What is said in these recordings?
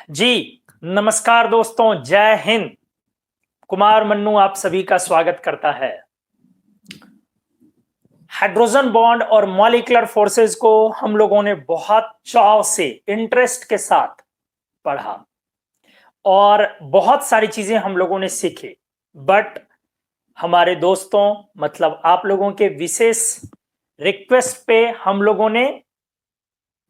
जी, नमस्कार दोस्तों, जय हिंद। कुमार मन्नू आप सभी का स्वागत करता है। हाइड्रोजन बॉन्ड और मॉलिक्यूलर फोर्सेस को हम लोगों ने बहुत चाव से, इंटरेस्ट के साथ पढ़ा और बहुत सारी चीजें हम लोगों ने सीखी। बट हमारे दोस्तों मतलब आप लोगों के विशेष रिक्वेस्ट पे हम लोगों ने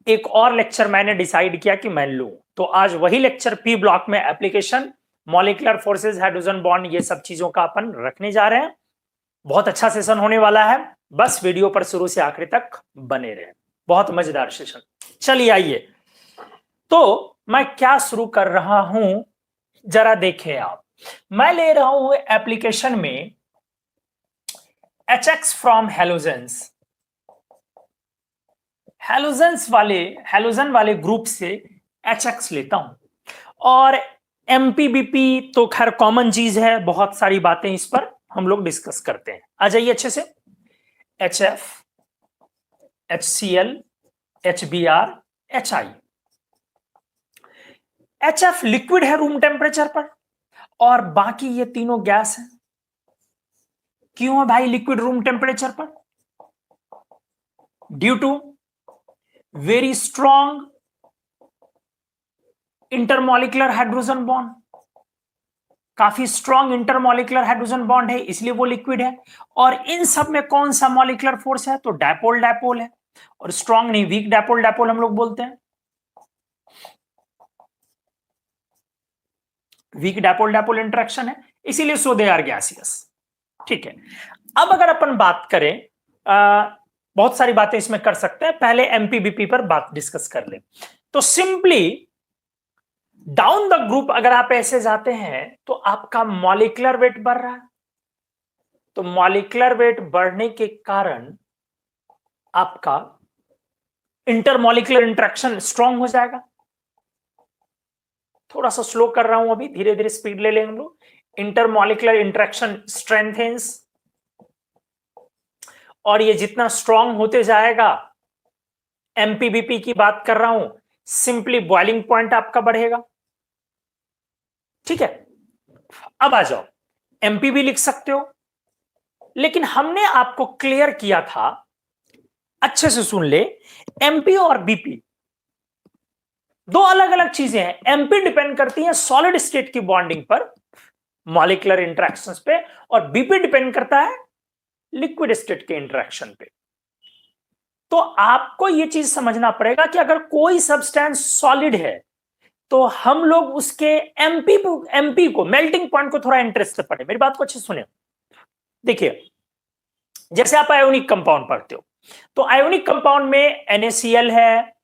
एक और लेक्चर मैंने डिसाइड किया कि मैं लूं। तो आज वही लेक्चर पी ब्लॉक में application, molecular forces, hydrogen bond, ये सब चीजों का अपन रखने जा रहे हैं। बहुत अच्छा सेशन होने वाला है, बस वीडियो पर शुरू से आखिर तक बने रहे। बहुत मजेदार सेशन। चलिए आइए, तो मैं क्या शुरू कर रहा हूं जरा देखें आप। मैं ले रहा हूं एप्लीकेशन में HX फ्रॉम हेलोजेंस, हेलोजन वाले ग्रुप से HX लेता हूं। और MPBP तो खैर कॉमन चीज है, बहुत सारी बातें इस पर हम लोग डिस्कस करते हैं। आ जाइए अच्छे से। HF, HCl, HBr, HI। HF liquid है रूम टेम्परेचर पर और बाकी ये तीनों गैस है। क्यों है भाई लिक्विड रूम टेम्परेचर पर? Due to very strong intermolecular hydrogen bond. काफी स्ट्रॉन्ग इंटरमॉलिक्यूलर हाइड्रोजन बॉन्ड है, इसलिए वो लिक्विड है। और इन सब में कौन सा मॉलिक्यूलर फोर्स है? तो डायपोल डायपोल है। और स्ट्रॉन्ग नहीं, वीक डायपोल डायपोल हम लोग बोलते हैं। वीक डायपोल डायपोल इंटरेक्शन है, इसीलिए सो दे आर गैसियस। ठीक है, अब अगर अपन बात करें, बहुत सारी बातें इसमें कर सकते हैं। पहले एमपीबीपी पर बात डिस्कस कर ले। तो सिंपली डाउन द ग्रुप अगर आप ऐसे जाते हैं तो आपका मॉलिक्यूलर वेट बढ़ रहा है। तो मॉलिक्यूलर वेट बढ़ने के कारण आपका इंटरमॉलिक्यूलर इंटरेक्शन स्ट्रांग हो जाएगा। थोड़ा सा स्लो कर रहा हूं, अभी धीरे धीरे स्पीड ले लेंगे हम लोग। इंटरमॉलिक्यूलर इंटरेक्शन स्ट्रेंथेंस, और ये जितना स्ट्रांग होते जाएगा, एमपीबीपी की बात कर रहा हूं, सिंपली बॉइलिंग पॉइंट आपका बढ़ेगा। ठीक है, अब आ जाओ, एमपीबी लिख सकते हो, लेकिन हमने आपको क्लियर किया था, अच्छे से सुन ले, एमपी और बीपी दो अलग अलग चीजें हैं। एमपी डिपेंड करती है सॉलिड स्टेट की बॉन्डिंग पर, मॉलिक्यूलर इंटरेक्शंस पे, और बीपी डिपेंड करता है लिक्विड स्टेट के इंटरेक्शन पे। तो आपको यह चीज समझना पड़ेगा कि अगर कोई सब्सटेंस सॉलिड है तो हम लोग उसके एमपी को, मेल्टिंग पॉइंट को थोड़ा इंटरेस्ट से पढ़े। मेरी बात को अच्छे सुने। देखिए, जैसे आप आयोनिक कंपाउंड पढ़ते हो, तो आयोनिक कंपाउंड में NaCl है,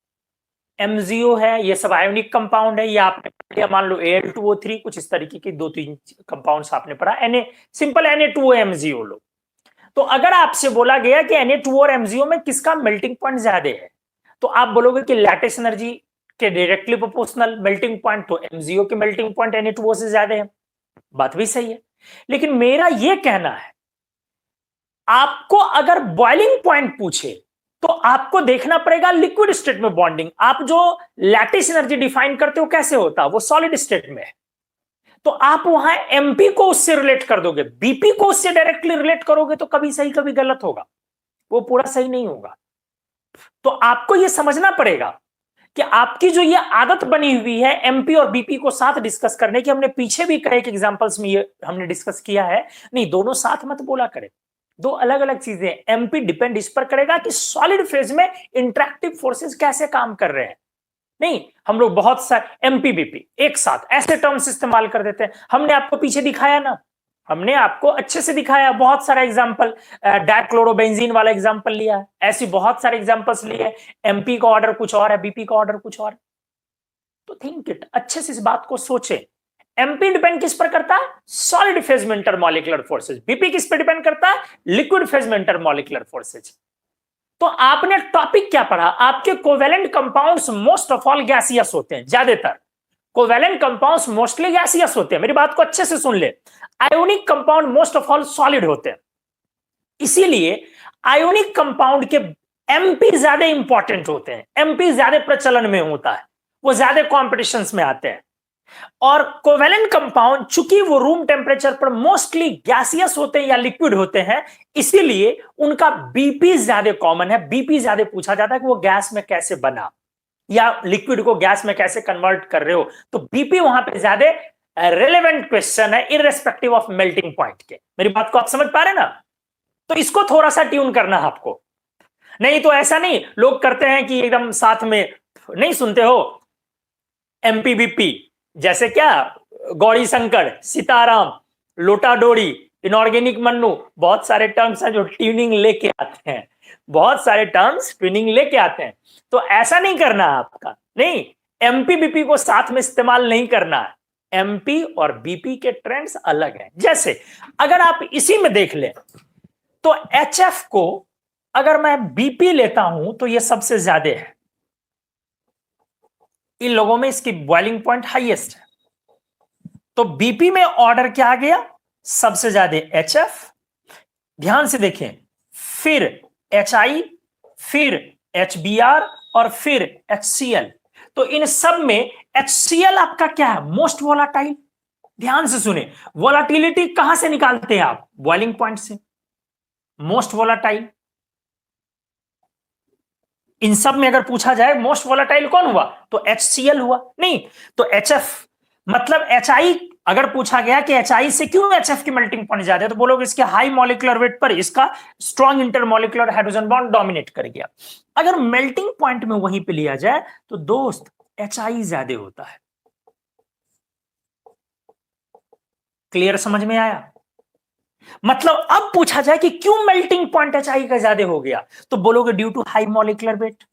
MgO है, ये सब आयोनिक कंपाउंड है। ये आपने मान लो Al2O3, कुछ इस तरीके की दो तीन कंपाउंड्स आपने पढ़ा। सिंपल Na2O MgO लो। तो अगर आपसे बोला गया कि Na2O और MgO में किसका मेल्टिंग पॉइंट ज्यादा है, तो आप बोलोगे कि लैटिस एनर्जी के डायरेक्टली प्रोपोर्शनल मेल्टिंग पॉइंट, तो MgO के मेल्टिंग पॉइंट Na2O से ज्यादा है। बात भी सही है, लेकिन मेरा यह कहना है, आपको अगर बॉइलिंग पॉइंट पूछे तो आपको देखना पड़ेगा लिक्विड स्टेट में बॉन्डिंग। आप जो लैटिस एनर्जी डिफाइन करते हो कैसे होता है, वो सॉलिड स्टेट में है, तो आप वहां एमपी को उससे रिलेट कर दोगे, बीपी को उससे डायरेक्टली रिलेट करोगे तो कभी सही कभी गलत होगा, वो पूरा सही नहीं होगा। तो आपको यह समझना पड़ेगा कि आपकी जो ये आदत बनी हुई है एमपी और बीपी को साथ डिस्कस करने की, हमने पीछे भी कई एग्जांपल्स में ये हमने डिस्कस किया है, नहीं दोनों साथ मत बोला करें, दो अलग अलग चीजें। एमपी डिपेंड इस पर करेगा कि सॉलिड फेज में इंटरेक्टिव फोर्सेस कैसे काम कर रहे हैं। नहीं, हम लोग बहुत सारे एमपीबीपी एक साथ ऐसे टर्म्स इस्तेमाल कर देते हैं। हमने आपको पीछे दिखाया ना, हमने आपको अच्छे से दिखाया, बहुत सारा एग्जांपल, डाइक्लोरोबेंजीन वाला एग्जांपल लिया है, ऐसी बहुत सारे एग्जांपल्स लिए। एमपी का ऑर्डर कुछ और है, बीपी का ऑर्डर कुछ और है। तो थिंक इट, अच्छे से इस बात को सोचें। एमपी डिपेंड किस पर करता है? सॉलिड फेज में इंटरमॉलिक्यूलर फोर्सेज। बीपी किस पर डिपेंड करता है? लिक्विड फेज में इंटरमॉलिक्यूलर फोर्सेज। तो आपने टॉपिक क्या पढ़ा? आपके covalent compounds most of all gaseous होते हैं, ज्यादातर कोवेलेंट कंपाउंड्स मोस्टली गैसियस होते हैं। मेरी बात को अच्छे से सुन ले। Ionic compound most of all solid होते हैं, इसीलिए आयोनिक कंपाउंड के एमपी ज्यादा इंपॉर्टेंट होते हैं, एमपी ज्यादा प्रचलन में होता है, वो ज्यादा कॉम्पिटिशंस में आते हैं। और कोवेलेंट कंपाउंड चूंकि वो रूम टेम्परेचर पर मोस्टली गैसियस होते हैं या लिक्विड होते हैं, इसीलिए उनका बीपी ज्यादा कॉमन है। बीपी ज्यादा पूछा जाता है कि वो गैस में कैसे बना या लिक्विड को गैस में कैसे कन्वर्ट कर रहे हो, तो बीपी वहां पे ज्यादा रेलेवेंट क्वेश्चन है इररेस्पेक्टिव ऑफ मेल्टिंग पॉइंट के। मेरी बात को आप समझ पा रहे ना? तो इसको थोड़ा सा ट्यून करना है आपको, नहीं तो ऐसा नहीं लोग करते हैं कि एकदम साथ में नहीं सुनते हो। एमपीबीपी जैसे क्या, गौरी शंकर, सीताराम, लोटाडोरी, इनऑर्गेनिक मन्नू, बहुत सारे टर्म्स हैं जो ट्यूनिंग लेके आते हैं, बहुत सारे टर्म्स ट्यूनिंग लेके आते हैं। तो ऐसा नहीं करना आपका, नहीं, एमपीबीपी को साथ में इस्तेमाल नहीं करना है। एमपी और बीपी के ट्रेंड्स अलग हैं। जैसे अगर आप इसी में देख लें तो एचएफ को अगर मैं बीपी लेता हूं तो यह सबसे ज्यादा है, इन लोगों में इसकी बॉइलिंग पॉइंट हाईएस्ट है। तो बीपी में ऑर्डर क्या आ गया? सबसे ज्यादा एचएफ, ध्यान से देखें, फिर एचआई, फिर एचबीआर और फिर एचसीएल। तो इन सब में एचसीएल आपका क्या है? Most volatile. ध्यान से सुने, वोलाटिलिटी कहां से निकालते हैं आप? बॉइलिंग पॉइंट से। मोस्ट वोलाटाइल, इन सब में अगर पूछा जाए मोस्ट वोलाटाइल कौन हुआ, तो एचसीएल हुआ। नहीं तो एचएफ, मतलब एचआई अगर पूछा गया कि एचआई से क्यों एचएफ की मेल्टिंग पॉइंट ज्यादा है, तो बोलोगे इसके हाई मॉलिक्यूलर वेट पर इसका strong intermolecular hydrogen bond dominate कर गया। अगर मेल्टिंग पॉइंट में वहीं पे लिया जाए तो दोस्त एचआई ज्यादा होता है। क्लियर, समझ में आया? मतलब अब पूछा जाए कि क्यों मेल्टिंग पॉइंट एचआई का ज्यादा हो गया, तो बोलोगे due to high molecular weight.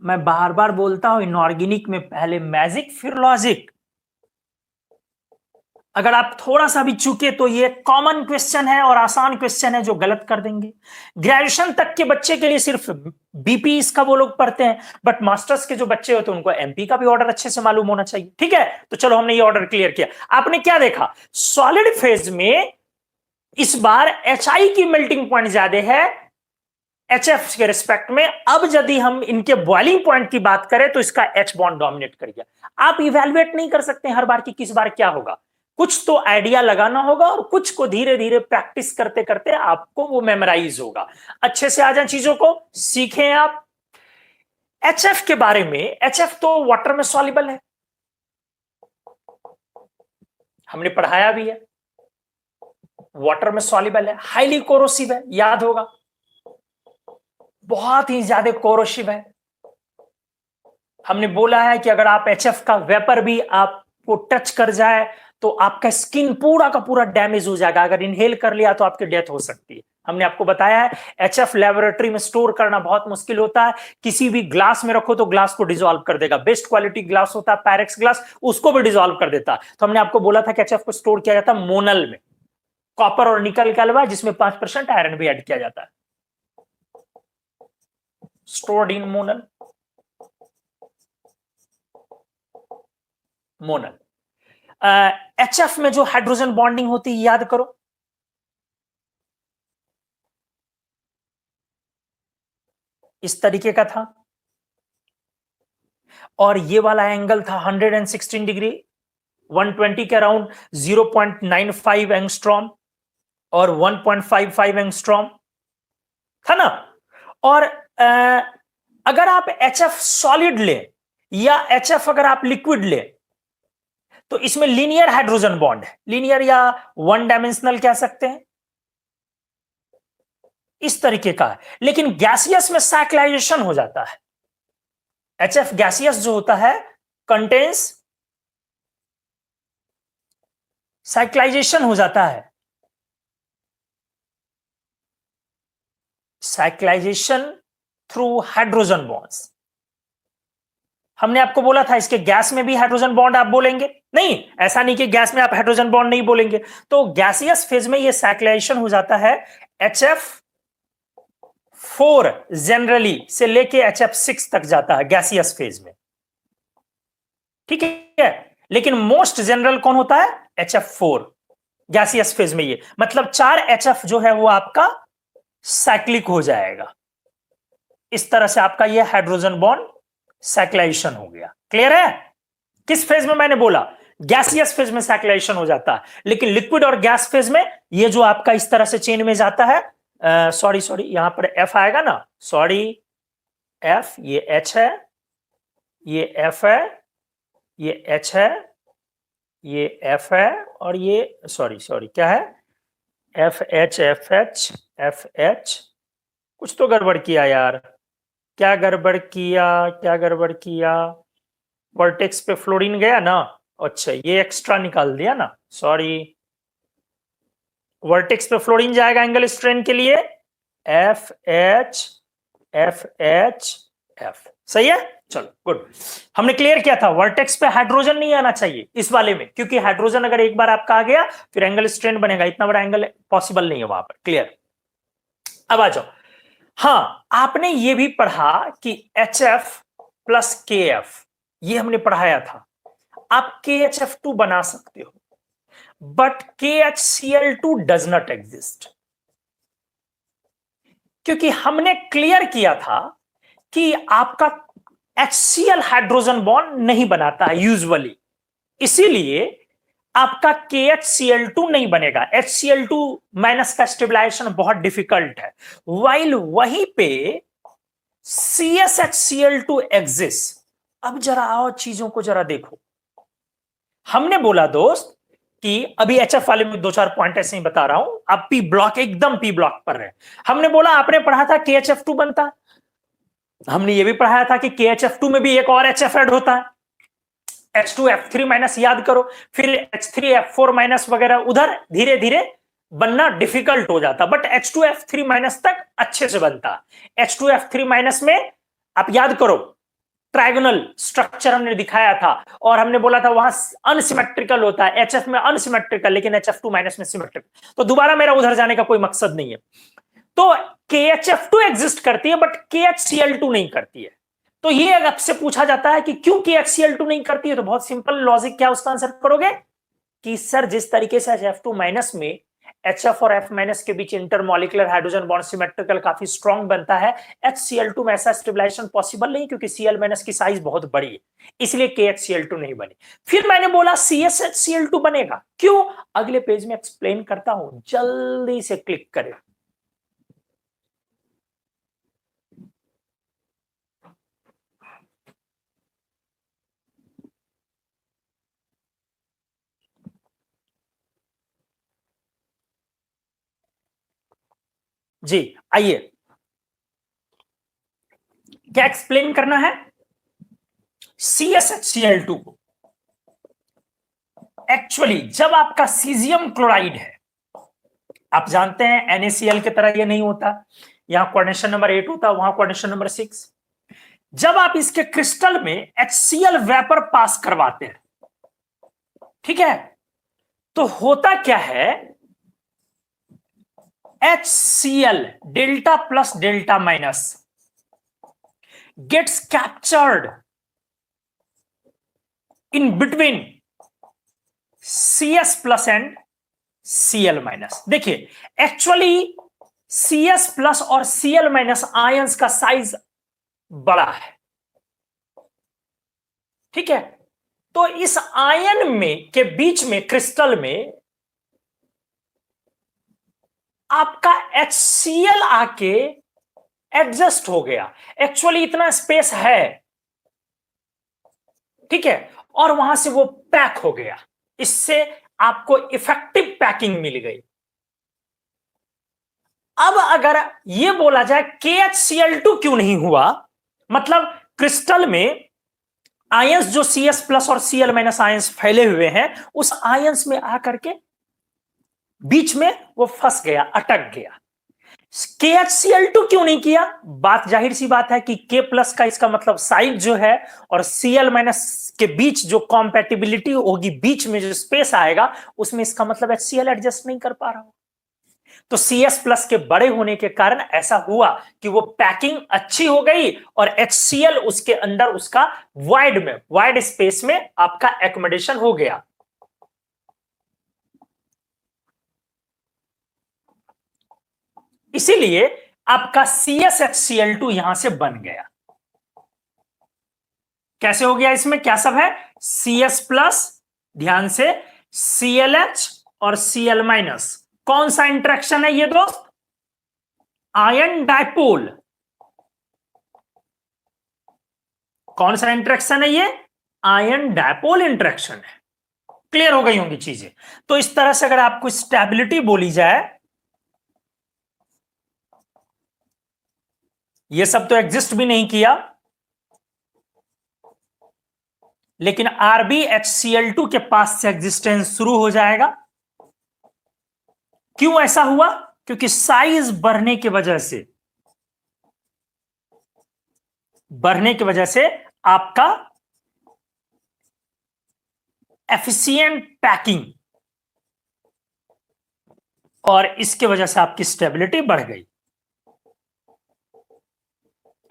मैं बार बार बोलता हूं, इनऑर्गेनिक में पहले मैजिक फिर लॉजिक। अगर आप थोड़ा सा भी चूके तो ये कॉमन क्वेश्चन है और आसान क्वेश्चन है जो गलत कर देंगे। ग्रेजुएशन तक के बच्चे के लिए सिर्फ बीपी इसका वो लोग पढ़ते हैं, बट मास्टर्स के जो बच्चे होते हैं उनको एमपी का भी ऑर्डर अच्छे से मालूम होना चाहिए। ठीक है, तो चलो हमने ये ऑर्डर क्लियर किया। आपने क्या देखा? सॉलिड फेज में इस बार एचआई की मेल्टिंग पॉइंट ज्यादा है एचएफ के रिस्पेक्ट में। अब यदि हम इनके बॉइलिंग पॉइंट की बात करें तो इसका एच बॉन्ड डोमिनेट कर गया। आप इवेल्युएट नहीं कर सकते हर बार की किस बार क्या होगा, कुछ तो आइडिया लगाना होगा और कुछ को धीरे धीरे प्रैक्टिस करते करते आपको वो मेमोराइज होगा। अच्छे से आ जाए चीजों को सीखें आप। एचएफ के बारे में, एचएफ तो वाटर में सॉल्युबल है, हमने पढ़ाया भी है, वाटर में सॉल्युबल है, हाईली कोरोसिव है, याद होगा, बहुत ही ज्यादा कोरोसिव है। हमने बोला है कि अगर आप एचएफ का वेपर भी आपको टच कर जाए तो आपका स्किन पूरा का पूरा डैमेज हो जाएगा, अगर इनहेल कर लिया तो आपकी डेथ हो सकती है। हमने आपको बताया है एचएफ लेबोरेटरी में स्टोर करना बहुत मुश्किल होता है, किसी भी ग्लास में रखो तो ग्लास को डिसॉल्व कर देगा। बेस्ट क्वालिटी ग्लास होता है पैरेक्स ग्लास, उसको भी डिसॉल्व कर देता है। तो हमने आपको बोला था कि एचएफ को स्टोर किया जाता है मोनल में, कॉपर और निकल का अलवा, जिसमें 5% आयरन भी ऐड किया जाता है, stored in Monal. Monal HF में जो हाइड्रोजन बॉन्डिंग होती है याद करो, इस तरीके का था, और ये वाला एंगल था 116 डिग्री, 120 के अराउंड 0.95 एंगस्ट्रॉम और 1.55 एंगस्ट्रॉम था ना। और अगर आप एचएफ सॉलिड ले या एचएफ अगर आप लिक्विड ले तो इसमें लीनियर हाइड्रोजन बॉन्ड है, लीनियर या वन डायमेंशनल कह सकते हैं, इस तरीके का है। लेकिन गैसियस में साइक्लाइजेशन हो जाता है। एचएफ गैसियस जो होता है कंटेन्स, साइक्लाइजेशन हो जाता है, साइक्लाइजेशन थ्रू हाइड्रोजन बॉन्ड्स। हमने आपको बोला था इसके गैस में भी हाइड्रोजन बॉन्ड आप बोलेंगे, नहीं ऐसा नहीं कि गैस में आप हाइड्रोजन बॉन्ड नहीं बोलेंगे। तो गैसियस फेज में ये साइक्लाइजेशन हो जाता है HF4 जनरली से लेके HF6 तक जाता है गैसियस फेज में, ठीक है। लेकिन मोस्ट जनरल कौन होता है? HF4 गैसियस फेज में। ये मतलब 4 HF जो है वो आपका साइक्लिक हो जाएगा। इस तरह से आपका ये हाइड्रोजन बॉन्ड साइक्लाइजेशन हो गया। क्लियर है? किस फेज में मैंने बोला? गैसियस फेज में सैचुरेशन हो जाता है, लेकिन लिक्विड और गैस फेज में ये जो आपका इस तरह से चेन में जाता है, सॉरी यहां पर एफ आएगा ना, सॉरी एफ, ये एच है, ये एफ है, ये एच है, ये एफ है, और ये सॉरी क्या है, F H F H F H. कुछ तो गड़बड़ किया यार, क्या गड़बड़ किया, क्या गड़बड़ किया? वर्टेक्स पे फ्लोरीन गया ना, अच्छा ये एक्स्ट्रा निकाल दिया ना, सॉरी। वर्टेक्स पे फ्लोरीन जाएगा एंगल स्ट्रेन के लिए, F H F H F, सही है। चलो गुड, हमने क्लियर किया था वर्टेक्स पे हाइड्रोजन नहीं आना चाहिए इस वाले में, क्योंकि हाइड्रोजन अगर एक बार आपका आ गया फिर एंगल स्ट्रेन बनेगा, इतना बड़ा एंगल पॉसिबल नहीं है वहां पर। क्लियर? अब आ जाओ। हाँ, आपने ये भी पढ़ा कि एच एफ प्लस के एफ, ये हमने पढ़ाया था। आप के एच एफ टू बना सकते हो, but K H C L two does not exist, क्योंकि हमने क्लियर किया था कि आपका HCl हाइड्रोजन बॉन्ड नहीं बनाता है यूजुअली, इसीलिए आपका KHCl2 नहीं बनेगा। HCl2 माइनस का स्टेबलाइजेशन बहुत डिफिकल्ट है, वाइल वहीं पे CsHCl2 एग्जिस्ट। अब जरा आओ चीजों को जरा देखो। हमने बोला दोस्त कि अभी HF वाले में दो चार पॉइंट ऐसे ही बता रहा हूं, आप पी ब्लॉक एकदम पी ब्लॉक पर रहे। हमने बोला, आपने पढ़ा था KHF2 बनता है, हमने ये भी पढ़ाया था कि KHF2 में भी एक और HF ऐड होता है, H2F3 माइनस, याद करो, फिर H3F4 माइनस वगैरह, उधर धीरे धीरे बनना डिफिकल्ट हो जाता, बट H2F3 माइनस तक अच्छे से बनता। H2F3 माइनस में आप याद करो ट्रायगोनल स्ट्रक्चर हमने दिखाया था, और हमने बोला था वहां अनसिमेट्रिकल होता है, HF में अनसिमेट्रिकल, लेकिन HF2 माइनस में सिमेट्रिकल। तो दोबारा मेरा उधर जाने का कोई मकसद नहीं है। तो KHF2 एग्जिस्ट करती है बट KHCl2 नहीं करती है। तो ये अगर आपसे पूछा जाता है कि क्यों KHCl2 नहीं करती है, तो बहुत सिंपल लॉजिक, क्या उसका आंसर करोगे कि सर जिस तरीके से HF2 माइनस में HF और F माइनस के बीच इंटरमॉलिक्यूलर हाइड्रोजन बॉन्ड सिमेट्रिकल काफी स्ट्रॉन्ग बनता है, HCl2 में ऐसा स्टेबलाइजेशन पॉसिबल नहीं, क्योंकि Cl माइनस की साइज बहुत बड़ी है, इसलिए KHCl2 नहीं बनी। फिर मैंने बोला CsHCl2 बनेगा, क्यों? अगले पेज में एक्सप्लेन करता हूं, जल्दी से क्लिक करें। जी आइए, क्या एक्सप्लेन करना है? CsHCl2 को एक्चुअली जब आपका सीजियम क्लोराइड है, आप जानते हैं NaCl की तरह ये नहीं होता, यहां कोऑर्डिनेशन नंबर 8 होता, वहां कोऑर्डिनेशन नंबर 6। जब आप इसके क्रिस्टल में HCl वेपर पास करवाते हैं, ठीक है, तो होता क्या है, HCl delta plus delta minus gets captured in between CS plus and Cl minus. देखिए एक्चुअली CS प्लस और Cl माइनस आयंस का साइज बड़ा है, ठीक है, तो इस आयन में के बीच में क्रिस्टल में आपका HCl आके एडजस्ट हो गया। एक्चुअली इतना स्पेस है, ठीक है, और वहां से वो पैक हो गया, इससे आपको इफेक्टिव पैकिंग मिल गई। अब अगर ये बोला जाए KHCl2 क्यों नहीं हुआ, मतलब क्रिस्टल में आयंस जो CS प्लस और Cl माइनस आयंस फैले हुए हैं, उस आयंस में आकर के बीच में वो फंस गया, अटक गया। KHCl2 क्यों नहीं किया? बात जाहिर सी बात है कि K प्लस का इसका मतलब साइज जो है, और Cl माइनस के बीच जो कॉम्पैटिबिलिटी होगी, बीच में जो स्पेस आएगा, उसमें इसका मतलब HCl एडजस्ट नहीं कर पा रहा हो। तो CS प्लस के बड़े होने के कारण ऐसा हुआ कि वो पैकिंग अच्छी हो गई, और HCl उसके अंदर उसका वाइड स्पेस में आपका एकोमोडेशन हो गया। इसीलिए आपका CsHCl2 यहां से बन गया। कैसे हो गया? इसमें क्या सब है? CS प्लस, ध्यान से ClH और Cl माइनस, कौन सा इंटरेक्शन है ये दोस्त? Ion dipole. कौन सा इंटरेक्शन है ये? आयन डायपोल इंटरेक्शन है। क्लियर हो गई होंगी चीजें। तो इस तरह से अगर आपको स्टेबिलिटी बोली जाए, ये सब तो एग्जिस्ट भी नहीं किया, लेकिन RbHCl2 के पास से एग्जिस्टेंस शुरू हो जाएगा। क्यों ऐसा हुआ? क्योंकि साइज बढ़ने की वजह से आपका एफिशिएंट पैकिंग, और इसके वजह से आपकी स्टेबिलिटी बढ़ गई।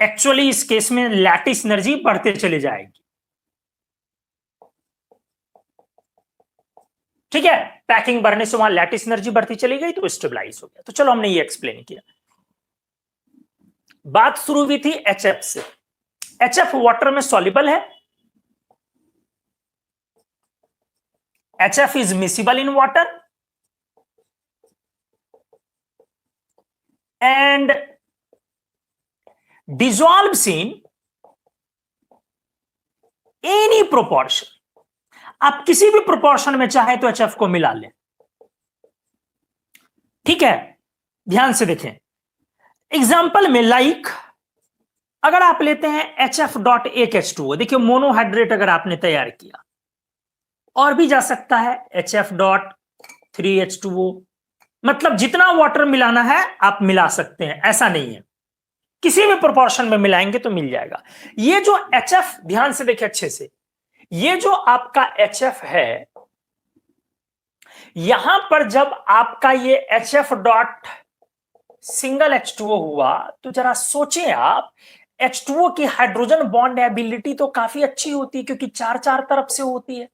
एक्चुअली इस केस में लैटिस एनर्जी बढ़ते चली जाएगी। ठीक है, पैकिंग बढ़ने से वहां लैटिस एनर्जी बढ़ती चली गई तो स्टेबलाइज हो गया। तो चलो हमने ये एक्सप्लेन किया। बात शुरू हुई थी HF से। HF वाटर में सॉल्युबल है, HF is miscible in water and dissolves in any proportion। आप किसी भी प्रोपोर्शन में चाहे तो HF को मिला लें। ठीक है, ध्यान से देखें एग्जाम्पल में, लाइक अगर आप लेते हैं HF.1H2O, देखिए मोनोहाइड्रेट अगर आपने तैयार किया, और भी जा सकता है HF.3H2O, मतलब जितना वाटर मिलाना है आप मिला सकते हैं, ऐसा नहीं है, किसी भी प्रोपोर्शन में मिलाएंगे तो मिल जाएगा। ये जो HF, ध्यान से देखिए अच्छे से, ये जो आपका HF है, यहां पर जब आपका ये HF डॉट सिंगल H2O हुआ, तो जरा सोचें आप, H2O की हाइड्रोजन बॉन्ड एबिलिटी तो काफी अच्छी होती है, क्योंकि चार चार तरफ से होती है।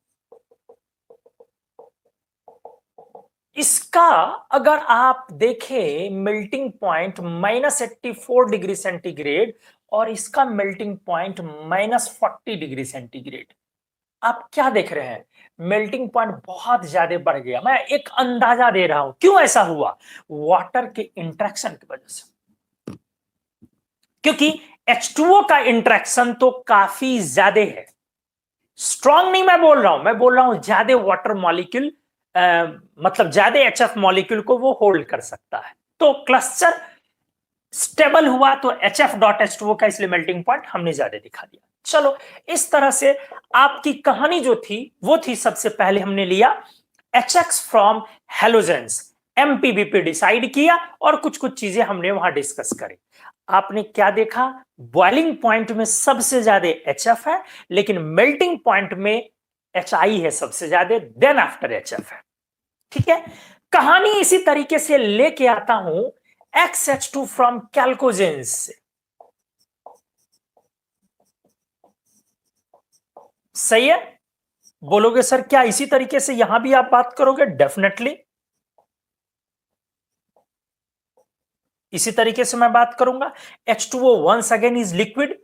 इसका अगर आप देखें मेल्टिंग पॉइंट -84 डिग्री सेंटीग्रेड, और इसका मेल्टिंग पॉइंट -40 डिग्री सेंटीग्रेड, आप क्या देख रहे हैं? मेल्टिंग पॉइंट बहुत ज्यादा बढ़ गया। मैं एक अंदाजा दे रहा हूं क्यों ऐसा हुआ, वाटर के इंटरेक्शन की वजह से। क्योंकि H2O का इंटरेक्शन तो काफी ज्यादा है, स्ट्रॉन्ग नहीं मैं बोल रहा हूं ज्यादा वाटर मॉलिक्यूल, मतलब ज्यादा HF मॉलिक्यूल को वो होल्ड कर सकता है। तो क्लस्टर स्टेबल हुआ तो HF.H2O का इसलिए मेल्टिंग पॉइंट हमने ज्यादा दिखा दिया। चलो, इस तरह से आपकी कहानी जो थी वो थी, सबसे पहले हमने लिया HX from halogens, MPBP decide किया, और कुछ कुछ चीजें हमने वहां डिस्कस करी। आपने क्या देखा? बॉइलिंग पॉइंट में सबसे ज्यादा HF है, लेकिन मेल्टिंग पॉइंट में HI है सबसे ज्यादा, देन आफ्टर HF है। ठीक है, कहानी इसी तरीके से लेके आता हूं XH2 फ्रॉम कैल्कोजेंस से। सही है? बोलोगे सर क्या इसी तरीके से यहां भी आप बात करोगे? डेफिनेटली इसी तरीके से मैं बात करूंगा। H2O once again is liquid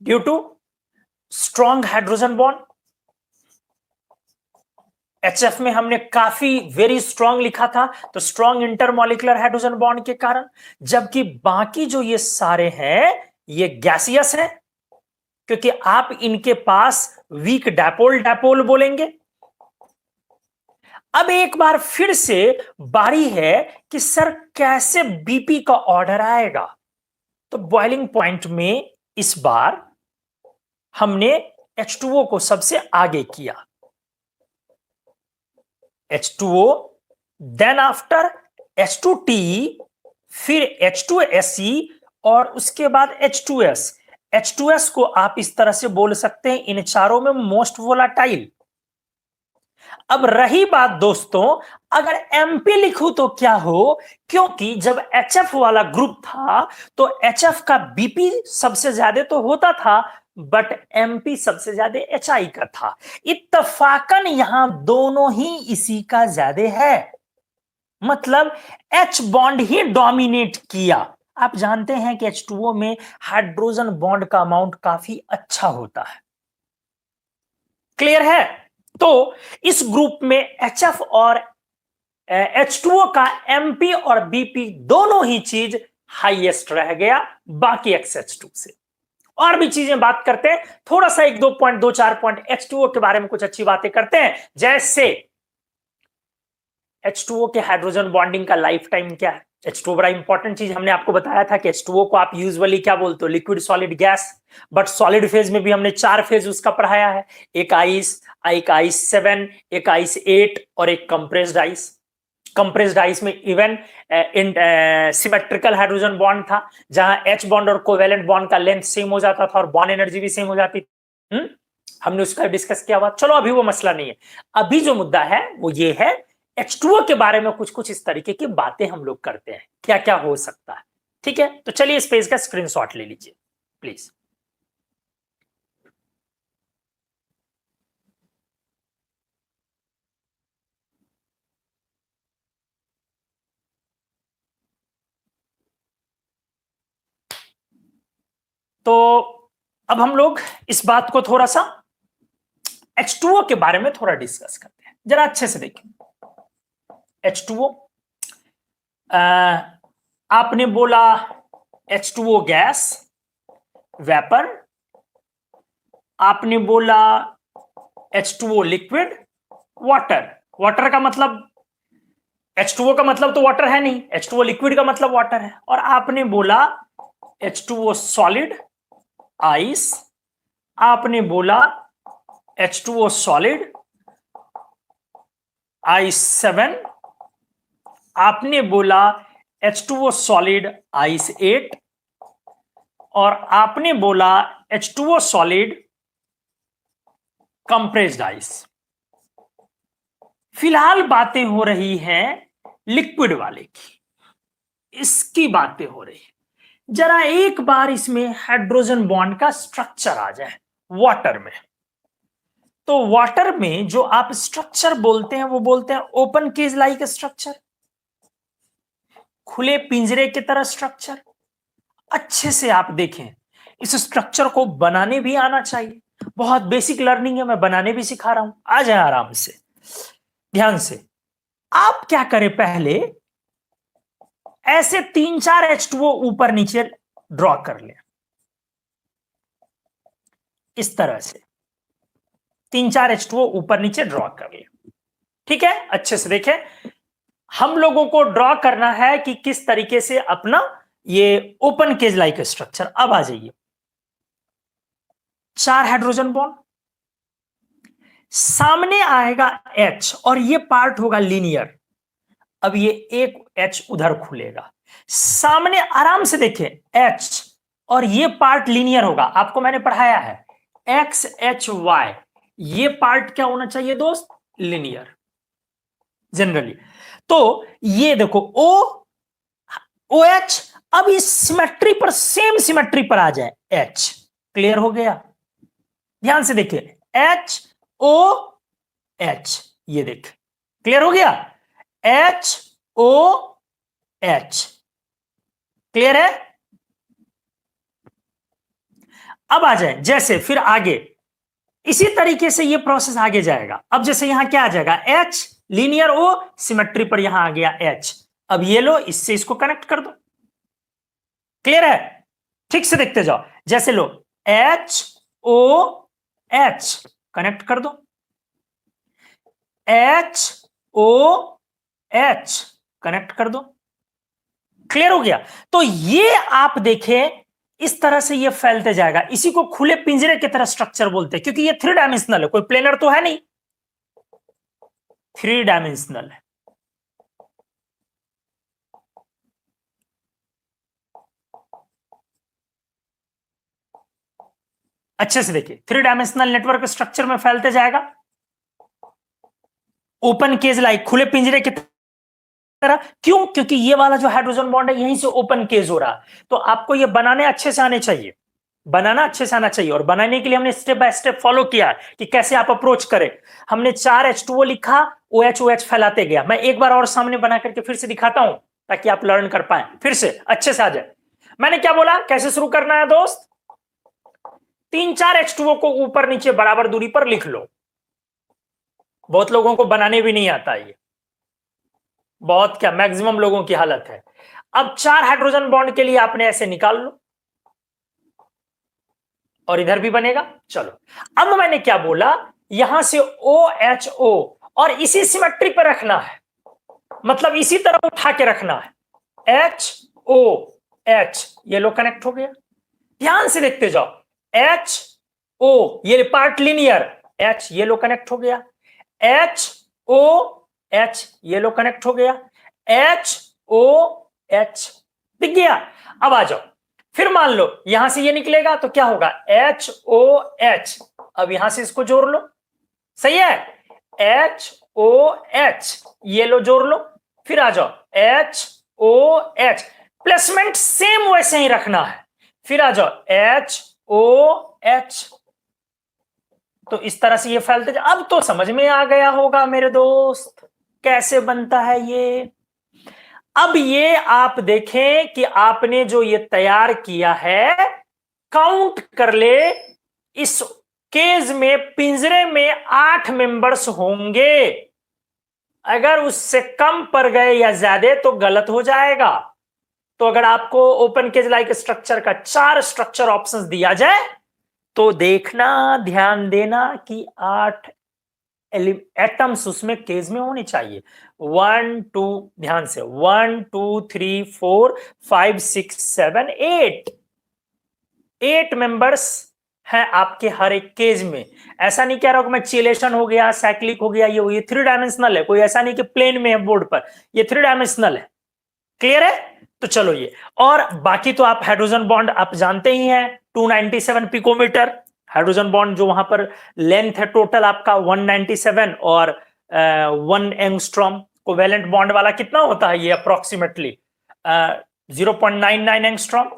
due to strong hydrogen bond। HF में हमने काफी वेरी स्ट्रॉन्ग लिखा था, तो स्ट्रॉन्ग इंटरमॉलिकुलर हाइड्रोजन बॉन्ड के कारण, जबकि बाकी जो ये सारे हैं ये गैसियस है, क्योंकि आप इनके पास वीक डायपोल डायपोल बोलेंगे। अब एक बार फिर से बारी है कि सर कैसे बीपी का ऑर्डर आएगा। तो बॉइलिंग पॉइंट में इस बार हमने H2O को सबसे आगे किया, H2O, देन आफ्टर H2T, फिर H2SE, और उसके बाद H2S। H2S को आप इस तरह से बोल सकते हैं इन चारों में मोस्ट वोलाटाइल। अब रही बात दोस्तों, अगर MP लिखूं तो क्या हो, क्योंकि जब HF वाला ग्रुप था तो HF का BP सबसे ज्यादा तो होता था, बट MP सबसे ज्यादा HI का था। इत्तफाकन यहां दोनों ही इसी का ज्यादा है, मतलब H बॉन्ड ही डोमिनेट किया। आप जानते हैं कि H2O में हाइड्रोजन बॉन्ड का अमाउंट काफी अच्छा होता है। क्लियर है? तो इस ग्रुप में HF और H2O का MP और BP दोनों ही चीज हाईएस्ट रह गया बाकी XH2 से। और भी चीजें बात करते हैं, थोड़ा सा 1-2 पॉइंट 2-4 पॉइंट H2O के बारे में कुछ अच्छी बातें करते हैं। जैसे H2O के हाइड्रोजन बॉन्डिंग का लाइफ टाइम क्या है? H2O बड़ा इंपॉर्टेंट चीज, हमने आपको बताया था कि H2O को आप यूजुअली क्या बोलते हो, liquid solid gas, but solid phase में भी हमने 4 फेज उसका पढ़ाया है, एक आइस, एक आइस 7, एक आइस 8 और एक कंप्रेस्ड आइस। कंप्रेस्ड आइस में इवन सिमेट्रिकल हाइड्रोजन बॉन्ड था, जहां H बॉन्ड और कोवेलेंट बॉन्ड का लेंथ सेम हो जाता था और बॉन्ड एनर्जी भी सेम हो जाती थी। हमने उसका डिस्कस किया हुआ। चलो अभी वो मसला नहीं है, अभी जो मुद्दा है वो ये है, H2O के बारे में कुछ कुछ इस तरीके की बातें हम लोग करते हैं, क्या क्या हो सकता है। ठीक है, तो चलिए इस पेज का स्क्रीनशॉट ले लीजिए प्लीज। तो अब हम लोग इस बात को थोड़ा सा H2O के बारे में थोड़ा डिस्कस करते हैं, जरा अच्छे से देखिए। H2O, आपने बोला H2O गैस, वेपर, आपने बोला H2O लिक्विड, वाटर। वाटर का मतलब, H2O का मतलब तो वाटर है नहीं, H2O लिक्विड का मतलब वाटर है। और आपने बोला H2O सॉलिड, आइस, आपने बोला H2O सॉलिड, आइस 7, आपने बोला H2O सॉलिड, आइस 8, और आपने बोला H2O सॉलिड, कंप्रेस्ड आइस। फिलहाल बातें हो रही हैं लिक्विड वाले की, इसकी बातें हो रही है। जरा एक बार इसमें हाइड्रोजन बॉन्ड का स्ट्रक्चर आ जाए वाटर में। तो वाटर में जो आप स्ट्रक्चर बोलते हैं वो बोलते हैं ओपन केज लाइक स्ट्रक्चर, खुले पिंजरे की तरह स्ट्रक्चर। अच्छे से आप देखें, इस स्ट्रक्चर को बनाने भी आना चाहिए, बहुत बेसिक लर्निंग है, मैं बनाने भी सिखा रहा हूं। आ जाए आराम से, ध्यान से। आप क्या करें, पहले ऐसे 3-4 H2O ऊपर नीचे ड्रॉ कर लें, इस तरह से 3-4 H2O ऊपर नीचे ड्रॉ कर लें। ठीक है, अच्छे से देखें, हम लोगों को ड्रॉ करना है कि किस तरीके से अपना ये ओपन केज लाइक स्ट्रक्चर। अब आ जाइए, 4 हाइड्रोजन बॉन्ड, सामने आएगा H और ये पार्ट होगा लीनियर। अब ये एक H उधर खुलेगा, सामने आराम से देखें H, और ये पार्ट लीनियर होगा। आपको मैंने पढ़ाया है XHY, ये पार्ट क्या होना चाहिए दोस्त, लीनियर जनरली। तो ये देखो OH, अब इस सिमेट्री पर, सेम सिमेट्री पर आ जाए H। क्लियर हो गया? ध्यान से देखिए, HOH, ये देख क्लियर हो गया, HOH। क्लियर है? अब आ जाए, जैसे फिर आगे इसी तरीके से ये प्रोसेस आगे जाएगा। अब जैसे यहां क्या आ जाएगा, H लीनियर, O सिमेट्री पर यहां आ गया H। अब ये लो, इससे इसको कनेक्ट कर दो। क्लियर है? ठीक से देखते जाओ, जैसे लो HOH कनेक्ट कर दो, HOH कनेक्ट कर दो। क्लियर हो गया? तो ये आप देखें, इस तरह से ये फैलते जाएगा। इसी को खुले पिंजरे की तरह स्ट्रक्चर बोलते हैं, क्योंकि ये 3 डायमेंशनल है, कोई प्लेनर तो है नहीं, 3 डायमेंशनल है। अच्छे से देखिए, 3 डायमेंशनल नेटवर्क स्ट्रक्चर में फैलते जाएगा, ओपन केज लाइक, खुले पिंजरे की तरह। क्यों? क्योंकि ये वाला जो हाइड्रोजन बॉन्ड है यहीं से ओपन केज हो रहा। तो आपको ये बनाने अच्छे से आने चाहिए, बनाना अच्छे से आना चाहिए। और बनाने के लिए हमने स्टेप बाय स्टेप फॉलो किया कि कैसे आप अप्रोच करें। हमने 4 H2O लिखा, OH फैलाते गया। मैं एक बार और सामने बना करके फिर से दिखाता हूं, ताकि आप लर्न कर पाए, फिर से अच्छे से आ जाए। मैंने क्या बोला, कैसे शुरू करना है दोस्त, 3-4 H2O को ऊपर नीचे बराबर दूरी पर लिख लो। बहुत लोगों को बनाने भी नहीं आता ये, बहुत क्या मैक्सिमम लोगों की हालत है। अब 4 हाइड्रोजन बॉन्ड के लिए आपने ऐसे निकाल लो और इधर भी बनेगा। चलो अब मैंने क्या बोला, यहां से OHO और इसी सिमेट्री पर रखना है, मतलब इसी तरह उठा के रखना है। HOH ये लो कनेक्ट हो गया, ध्यान से देखते जाओ। HO ये पार्ट लिनियर, H ये लो कनेक्ट हो गया, HOH ये लो कनेक्ट हो गया, HOH दिख गया। अब आ जाओ, फिर मान लो यहां से ये निकलेगा तो क्या होगा, HOH। अब यहां से इसको जोड़ लो, सही है, HOH ये लो जोड़ लो, फिर आ जाओ HOH, प्लेसमेंट सेम वैसे ही रखना है, फिर आ जाओ HOH। तो इस तरह से ये फैलते जाए। अब तो समझ में आ गया होगा मेरे दोस्त कैसे बनता है ये। अब ये आप देखें कि आपने जो ये तैयार किया है, काउंट कर ले, इस केज में पिंजरे में 8 मेंबर्स होंगे। अगर उससे कम पड़ गए या ज्यादा तो गलत हो जाएगा। तो अगर आपको ओपन केज लाइक स्ट्रक्चर का 4 स्ट्रक्चर ऑप्शंस दिया जाए तो देखना, ध्यान देना कि 8 एटम्स उसमें केज में होने चाहिए। 1 2 ध्यान से 1 2 3 4 5 6 7 8 मेंबर्स हैं आपके हर एक केज में। ऐसा नहीं कह रहा हूं कि मैं चिलेशन हो गया, साइक्लिक हो गया, ये 3 डायमेंशनल है, कोई ऐसा नहीं कि प्लेन में है बोर्ड पर, ये 3 डायमेंशनल है। क्लियर है? तो चलो ये, और बाकी तो आप हाइड्रोजन बॉन्ड आप जानते ही हैं, 297 पिकोमीटर हाइड्रोजन बॉन्ड जो वहां पर लेंथ है टोटल आपका 197 और 1 एंगस्ट्रॉम। कोवेलेंट बॉन्ड वाला कितना होता है ये अप्रोक्सीमेटली 0.99 एंगस्ट्रॉम,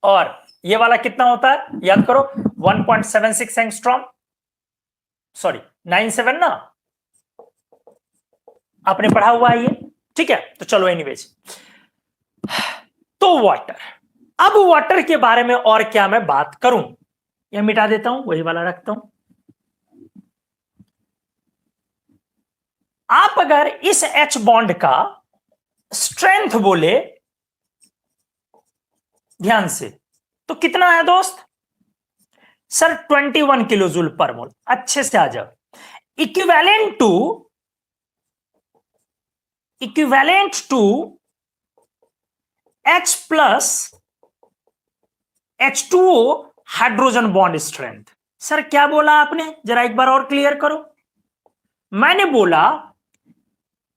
और ये वाला कितना होता है याद करो 1.76 एंगस्ट्रॉम, सॉरी 97 ना, आपने पढ़ा हुआ है ये, ठीक है। तो चलो एनीवेज, तो वाटर, अब वाटर के बारे में और क्या मैं बात करूं, यह मिटा देता हूं, वही वाला रखता हूं। आप अगर इस H बॉन्ड का स्ट्रेंथ बोले ध्यान से तो कितना है दोस्त, सर 21 किलो जूल पर मोल। अच्छे से आ जाओ, equivalent to H plus H2O hydrogen bond strength. Sir क्या बोला आपने, जरा एक बार और क्लियर करो। मैंने बोला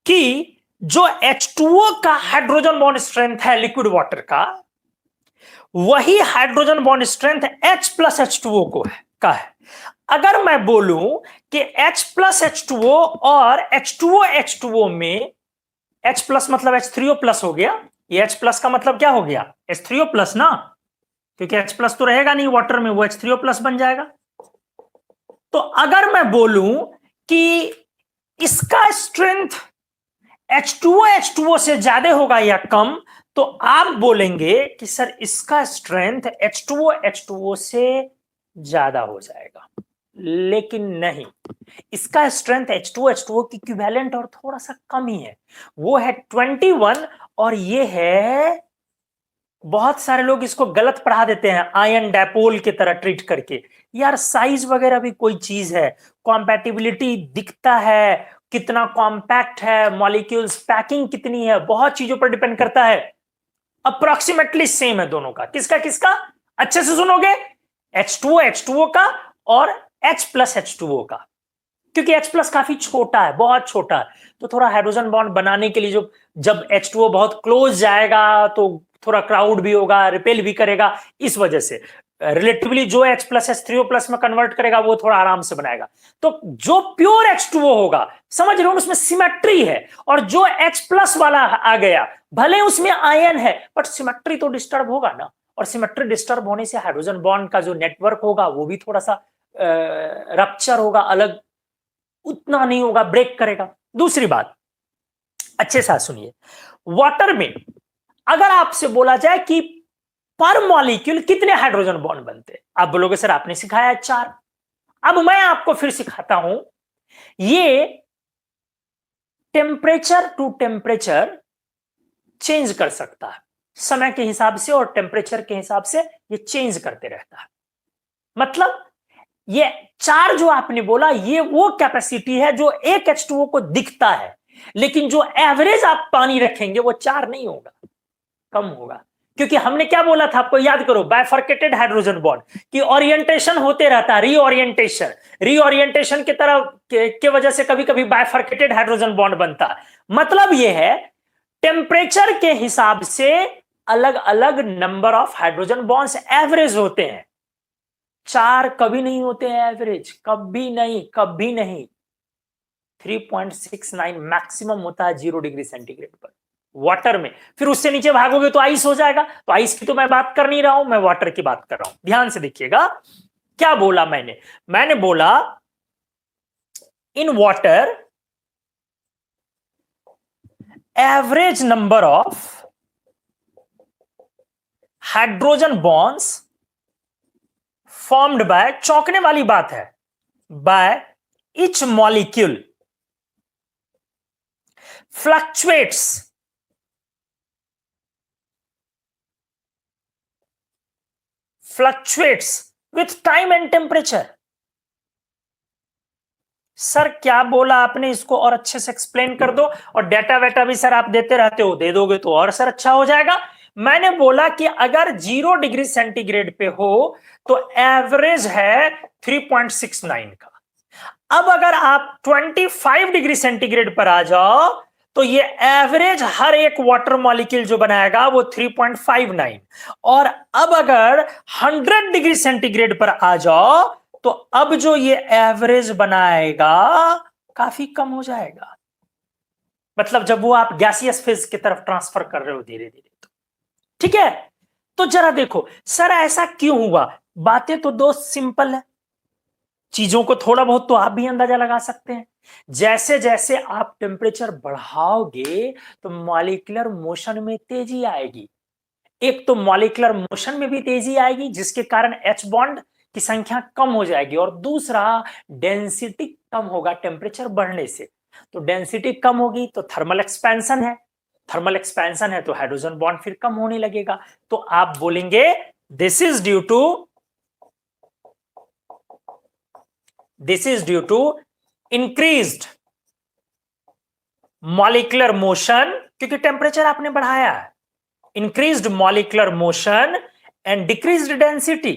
कि जो H2O का हाइड्रोजन बॉन्ड स्ट्रेंथ है लिक्विड वाटर का, वही hydrogen bond strength H plus H2O का है। अगर मैं बोलूं कि H प्लस H2O और H2O H2O में H प्लस मतलब H3O प्लस हो गया, ये H प्लस का मतलब क्या हो गया H3O प्लस ना, क्योंकि H प्लस तो रहेगा नहीं वाटर में, वो H3O प्लस बन जाएगा। तो अगर मैं बोलूं कि इसका स्ट्रेंथ H2O से ज्यादा होगा या कम, तो आप बोलेंगे कि सर इसका स्ट्रेंथ H2O से ज्यादा हो जाएगा। लेकिन नहीं, इसका स्ट्रेंथ H2O की इक्विवेलेंट और थोड़ा सा कम ही है, वो है 21, और ये है, बहुत सारे लोग इसको गलत पढ़ा देते हैं आयन डायपोल की तरह ट्रीट करके। यार साइज वगैरह भी कोई चीज है, कॉम्पैटिबिलिटी दिखता है, कितना कॉम्पैक्ट है मॉलिक्यूल्स, पैकिंग कितनी है, बहुत चीजों पर डिपेंड करता है। अप्रोक्सीमेटली सेम है दोनों का, किसका किसका, अच्छे से सुनोगे, H2O का और H प्लस H2O का, क्योंकि H प्लस काफी छोटा है, बहुत छोटा है, तो थोड़ा हाइड्रोजन बॉन्ड बनाने के लिए जो जब H2O बहुत क्लोज जाएगा तो थोड़ा क्राउड भी होगा, रिपेल भी करेगा, इस वजह से रिलेटिवली जो H प्लस H3O प्लस में कन्वर्ट करेगा वो थोड़ा आराम से बनाएगा। तो जो प्योर H2O होगा, समझ रहे हो, उसमें सिमेट्री है, और जो H प्लस वाला आ गया, भले उसमें आयन है बट सिमेट्री तो डिस्टर्ब होगा ना, और सिमेट्री डिस्टर्ब होने से हाइड्रोजन बॉन्ड का जो नेटवर्क होगा वो भी थोड़ा सा रप्चर होगा, अलग उतना नहीं होगा, ब्रेक करेगा। दूसरी बात, अच्छे से सुनिए, वाटर में अगर आपसे बोला जाए कि पर मॉलिक्यूल कितने हाइड्रोजन बॉन्ड बनते, आप बोलोगे सर आपने सिखाया 4। अब मैं आपको फिर सिखाता हूं ये टेम्परेचर टू टेम्परेचर चेंज कर सकता है, समय के हिसाब से और टेम्परेचर के हिसाब से ये चेंज करते रहता है। मतलब ये 4 जो आपने बोला, ये वो कैपेसिटी है जो एक H2O को दिखता है, लेकिन जो एवरेज आप पानी रखेंगे वो 4 नहीं होगा, कम होगा। क्योंकि हमने क्या बोला था, आपको याद करो, बाइफर्केटेड हाइड्रोजन बॉन्ड की ओरिएंटेशन होते रहता है, रीओरिएंटेशन की तरफ के वजह से कभी कभी बाइफर्केटेड हाइड्रोजन बॉन्ड बनता है। मतलब यह है टेम्परेचर के हिसाब से अलग अलग number of hydrogen bonds average होते हैं, 4 कभी नहीं होते हैं एवरेज, कभी नहीं, कभी नहीं। 3.69 मैक्सिमम होता है 0 डिग्री सेंटीग्रेड पर वाटर में। फिर उससे नीचे भागोगे तो आइस हो जाएगा। तो आइस की तो मैं बात कर नहीं रहा हूं, मैं वाटर की बात कर रहा हूं। ध्यान से देखिएगा क्या बोला मैंने बोला in water average number of hydrogen bonds formed by, चौंकने वाली बात है, by each molecule fluctuates with time and temperature। Sir क्या बोला आपने, इसको और अच्छे से एक्सप्लेन कर दो, और डेटा वेटा भी सर आप देते रहते हो, दे दोगे तो और सर अच्छा हो जाएगा। मैंने बोला कि अगर 0 डिग्री सेंटीग्रेड पे हो तो एवरेज है 3.69 का। अब अगर आप 25 डिग्री सेंटीग्रेड पर आ जाओ तो ये एवरेज हर एक वाटर मॉलिक्यूल जो बनाएगा वो 3.59, और अब अगर 100 डिग्री सेंटीग्रेड पर आ जाओ तो अब जो ये एवरेज बनाएगा काफी कम हो जाएगा। मतलब जब वो आप गैसियस फेज की तरफ ट्रांसफर कर रहे हो धीरे धीरे, तो ठीक है। तो जरा देखो सर ऐसा क्यों हुआ, बातें तो दोस्त सिंपल है, चीजों को थोड़ा बहुत तो आप भी अंदाजा लगा सकते हैं। जैसे जैसे आप टेम्परेचर बढ़ाओगे तो मॉलिक्यूलर मोशन में तेजी आएगी। एक तो मॉलिक्यूलर मोशन में भी तेजी आएगी जिसके कारण H बॉन्ड की संख्या कम हो जाएगी, और दूसरा डेंसिटी कम होगा टेम्परेचर बढ़ने से। तो डेंसिटी कम होगी तो थर्मल एक्सपेंशन है, थर्मल एक्सपेंशन है तो हाइड्रोजन बॉन्ड फिर कम होने लगेगा। तो आप बोलेंगे this is due to increased molecular motion, क्योंकि टेम्परेचर आपने बढ़ाया है, increased molecular motion and decreased density.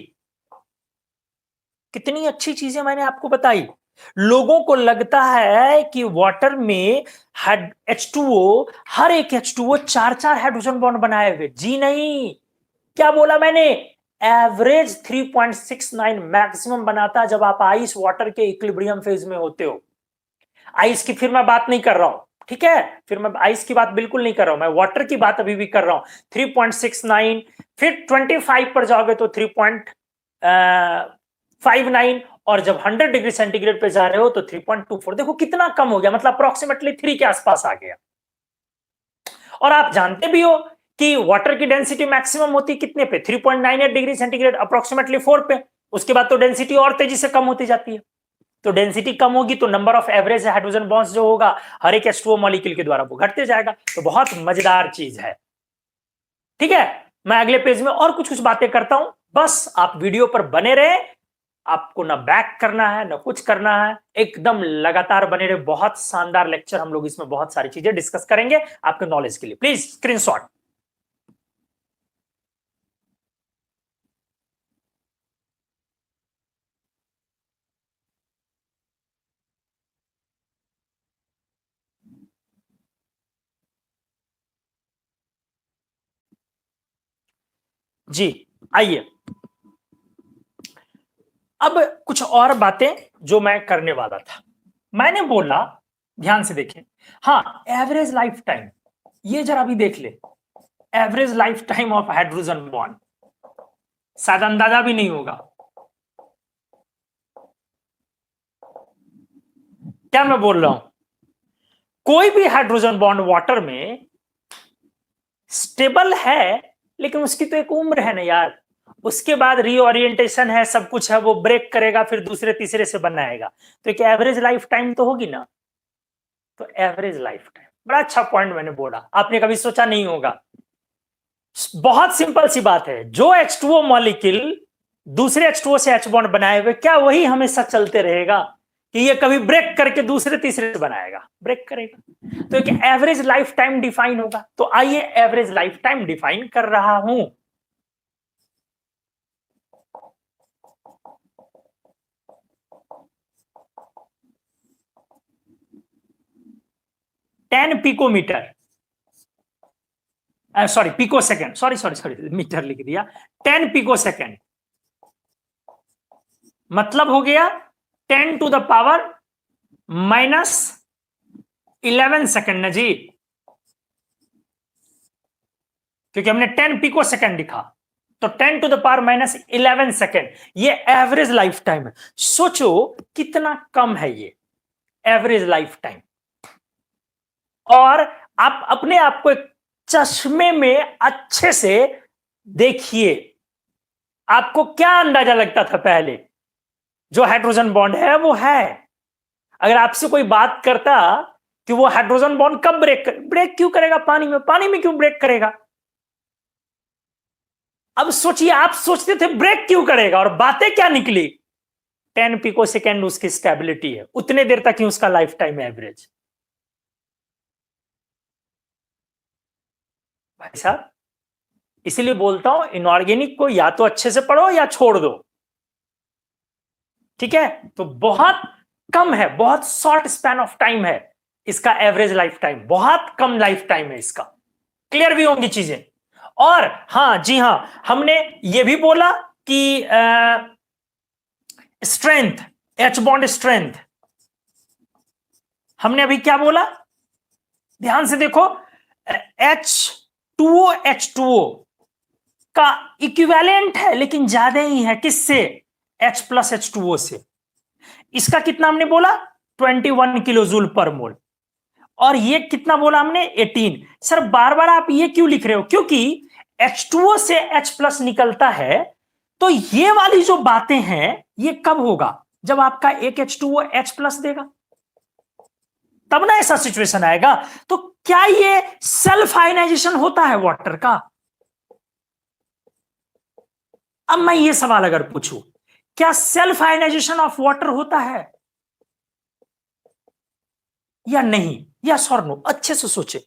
कितनी अच्छी चीजें मैंने आपको बताई। लोगों को लगता है कि वाटर में H2O, हर एक H2O 4 हाइड्रोजन बॉन्ड बनाए हुए, जी नहीं। क्या बोला मैंने, एवरेज 3.69 मैक्सिमम बनाता जब आप आइस वाटर के इक्विलिब्रियम फेज में होते हो। आइस की फिर मैं बात नहीं कर रहा हूं, ठीक है, फिर मैं आइस की बात बिल्कुल नहीं कर रहा हूं, मैं वाटर की बात अभी भी कर रहा हूं। 3.69, फिर 25 पर जाओगे तो 3.59, और जब 100 डिग्री सेंटीग्रेड पे जा रहे हो तो 3.24। देखो कितना कम हो गया, मतलब अप्रोक्सीमेटली 3 के आसपास आ गया। और आप जानते भी हो कि वाटर की डेंसिटी मैक्सिमम होती कितने पे, 3.98 डिग्री सेंटीग्रेड, अप्रोक्सीमेटली 4 पे। उसके बाद तो डेंसिटी और तेजी से कम होती जाती है। तो डेंसिटी कम होगी तो number of average hydrogen bonds जो होगा हर एक H2O मॉलिक्यूल के द्वारा वो घटते जाएगा। तो बहुत मजेदार चीज है, ठीक है। मैं अगले पेज में और कुछ कुछ बातें करता हूं, बस आप वीडियो पर बने रहे। आपको ना बैक करना है ना कुछ करना है, एकदम लगातार बने रहे। बहुत शानदार लेक्चर, हम लोग इसमें बहुत सारी चीजें डिस्कस करेंगे आपके नॉलेज के लिए। Please screenshot. जी आइए, अब कुछ और बातें जो मैं करने वाला था। मैंने बोला, ध्यान से देखें, हाँ एवरेज लाइफ टाइम, ये जरा भी देख ले, average life time of hydrogen bond शायद अंदाजा भी नहीं होगा। क्या मैं बोल रहा हूं, कोई भी हाइड्रोजन बॉन्ड वाटर में स्टेबल है, लेकिन उसकी तो एक उम्र है ना यार। उसके बाद रीओरिएंटेशन है, सब कुछ है, वो ब्रेक करेगा, फिर दूसरे तीसरे से बनाएगा, तो एक एवरेज लाइफ टाइम तो होगी ना। तो एवरेज लाइफ टाइम, बड़ा अच्छा पॉइंट मैंने बोला, आपने कभी सोचा नहीं होगा। बहुत सिंपल सी बात है, जो H2O मॉलिक्यूल दूसरे H2O से H बॉन्ड बनाए हुए, क्या वही हमेशा चलते रहेगा कि ये कभी ब्रेक करके दूसरे तीसरे से बनाएगा? ब्रेक करेगा। तो एक एवरेज लाइफ टाइम डिफाइन होगा। तो आइए एवरेज लाइफ टाइम डिफाइन कर रहा हूं। Ten picometre, sorry pico second, sorry metre लिख दिया, 10 पिको सेकेंड, मतलब हो गया 10 टू द पावर -11 सेकेंड ना जी, क्योंकि हमने 10 पिको सेकेंड लिखा, तो 10 टू द पावर -11 सेकेंड, ये एवरेज लाइफ टाइम है। सोचो कितना कम है ये एवरेज लाइफ टाइम। और आप अपने आप को एक चश्मे में अच्छे से देखिए, आपको क्या अंदाजा लगता था पहले? जो हाइड्रोजन बॉन्ड है वो है। अगर आपसे कोई बात करता कि वो हाइड्रोजन बॉन्ड कब ब्रेक क्यों करेगा पानी में, पानी में क्यों ब्रेक करेगा? अब सोचिए, आप सोचते थे ब्रेक क्यों करेगा, और बातें क्या निकली? 10 पिको सेकेंड उसकी स्टेबिलिटी है, उतने देर तक ही उसका लाइफ टाइम एवरेज। भाई साहब, इसीलिए बोलता हूं इनऑर्गेनिक को या तो अच्छे से पढ़ो या छोड़ दो, ठीक है? तो बहुत कम है, बहुत शॉर्ट स्पैन ऑफ टाइम है इसका एवरेज लाइफ टाइम, बहुत कम लाइफ टाइम है इसका। क्लियर भी होंगी चीजें। और हां जी हां, हमने ये भी बोला कि स्ट्रेंथ, एच बॉन्ड स्ट्रेंथ, हमने अभी क्या बोला? ध्यान से देखो, H2O का इक्विवेलेंट है, लेकिन ज्यादा ही है किससे? H प्लस H2O से। इसका कितना हमने बोला? 21 किलो जूल पर मोल। और ये कितना बोला हमने? 18। सर बार बार आप ये क्यों लिख रहे हो? क्योंकि H2O से H प्लस निकलता है, तो ये वाली जो बातें हैं ये कब होगा? जब आपका एक H2O H प्लस देगा, तब ना ऐसा सिचुएशन आएगा। तो क्या ये सेल्फ आयनाइजेशन होता है वाटर का? अब मैं ये सवाल अगर पूछूं, क्या सेल्फ आयनाइजेशन ऑफ वाटर होता है या नहीं? यस और नो, अच्छे से सोचे।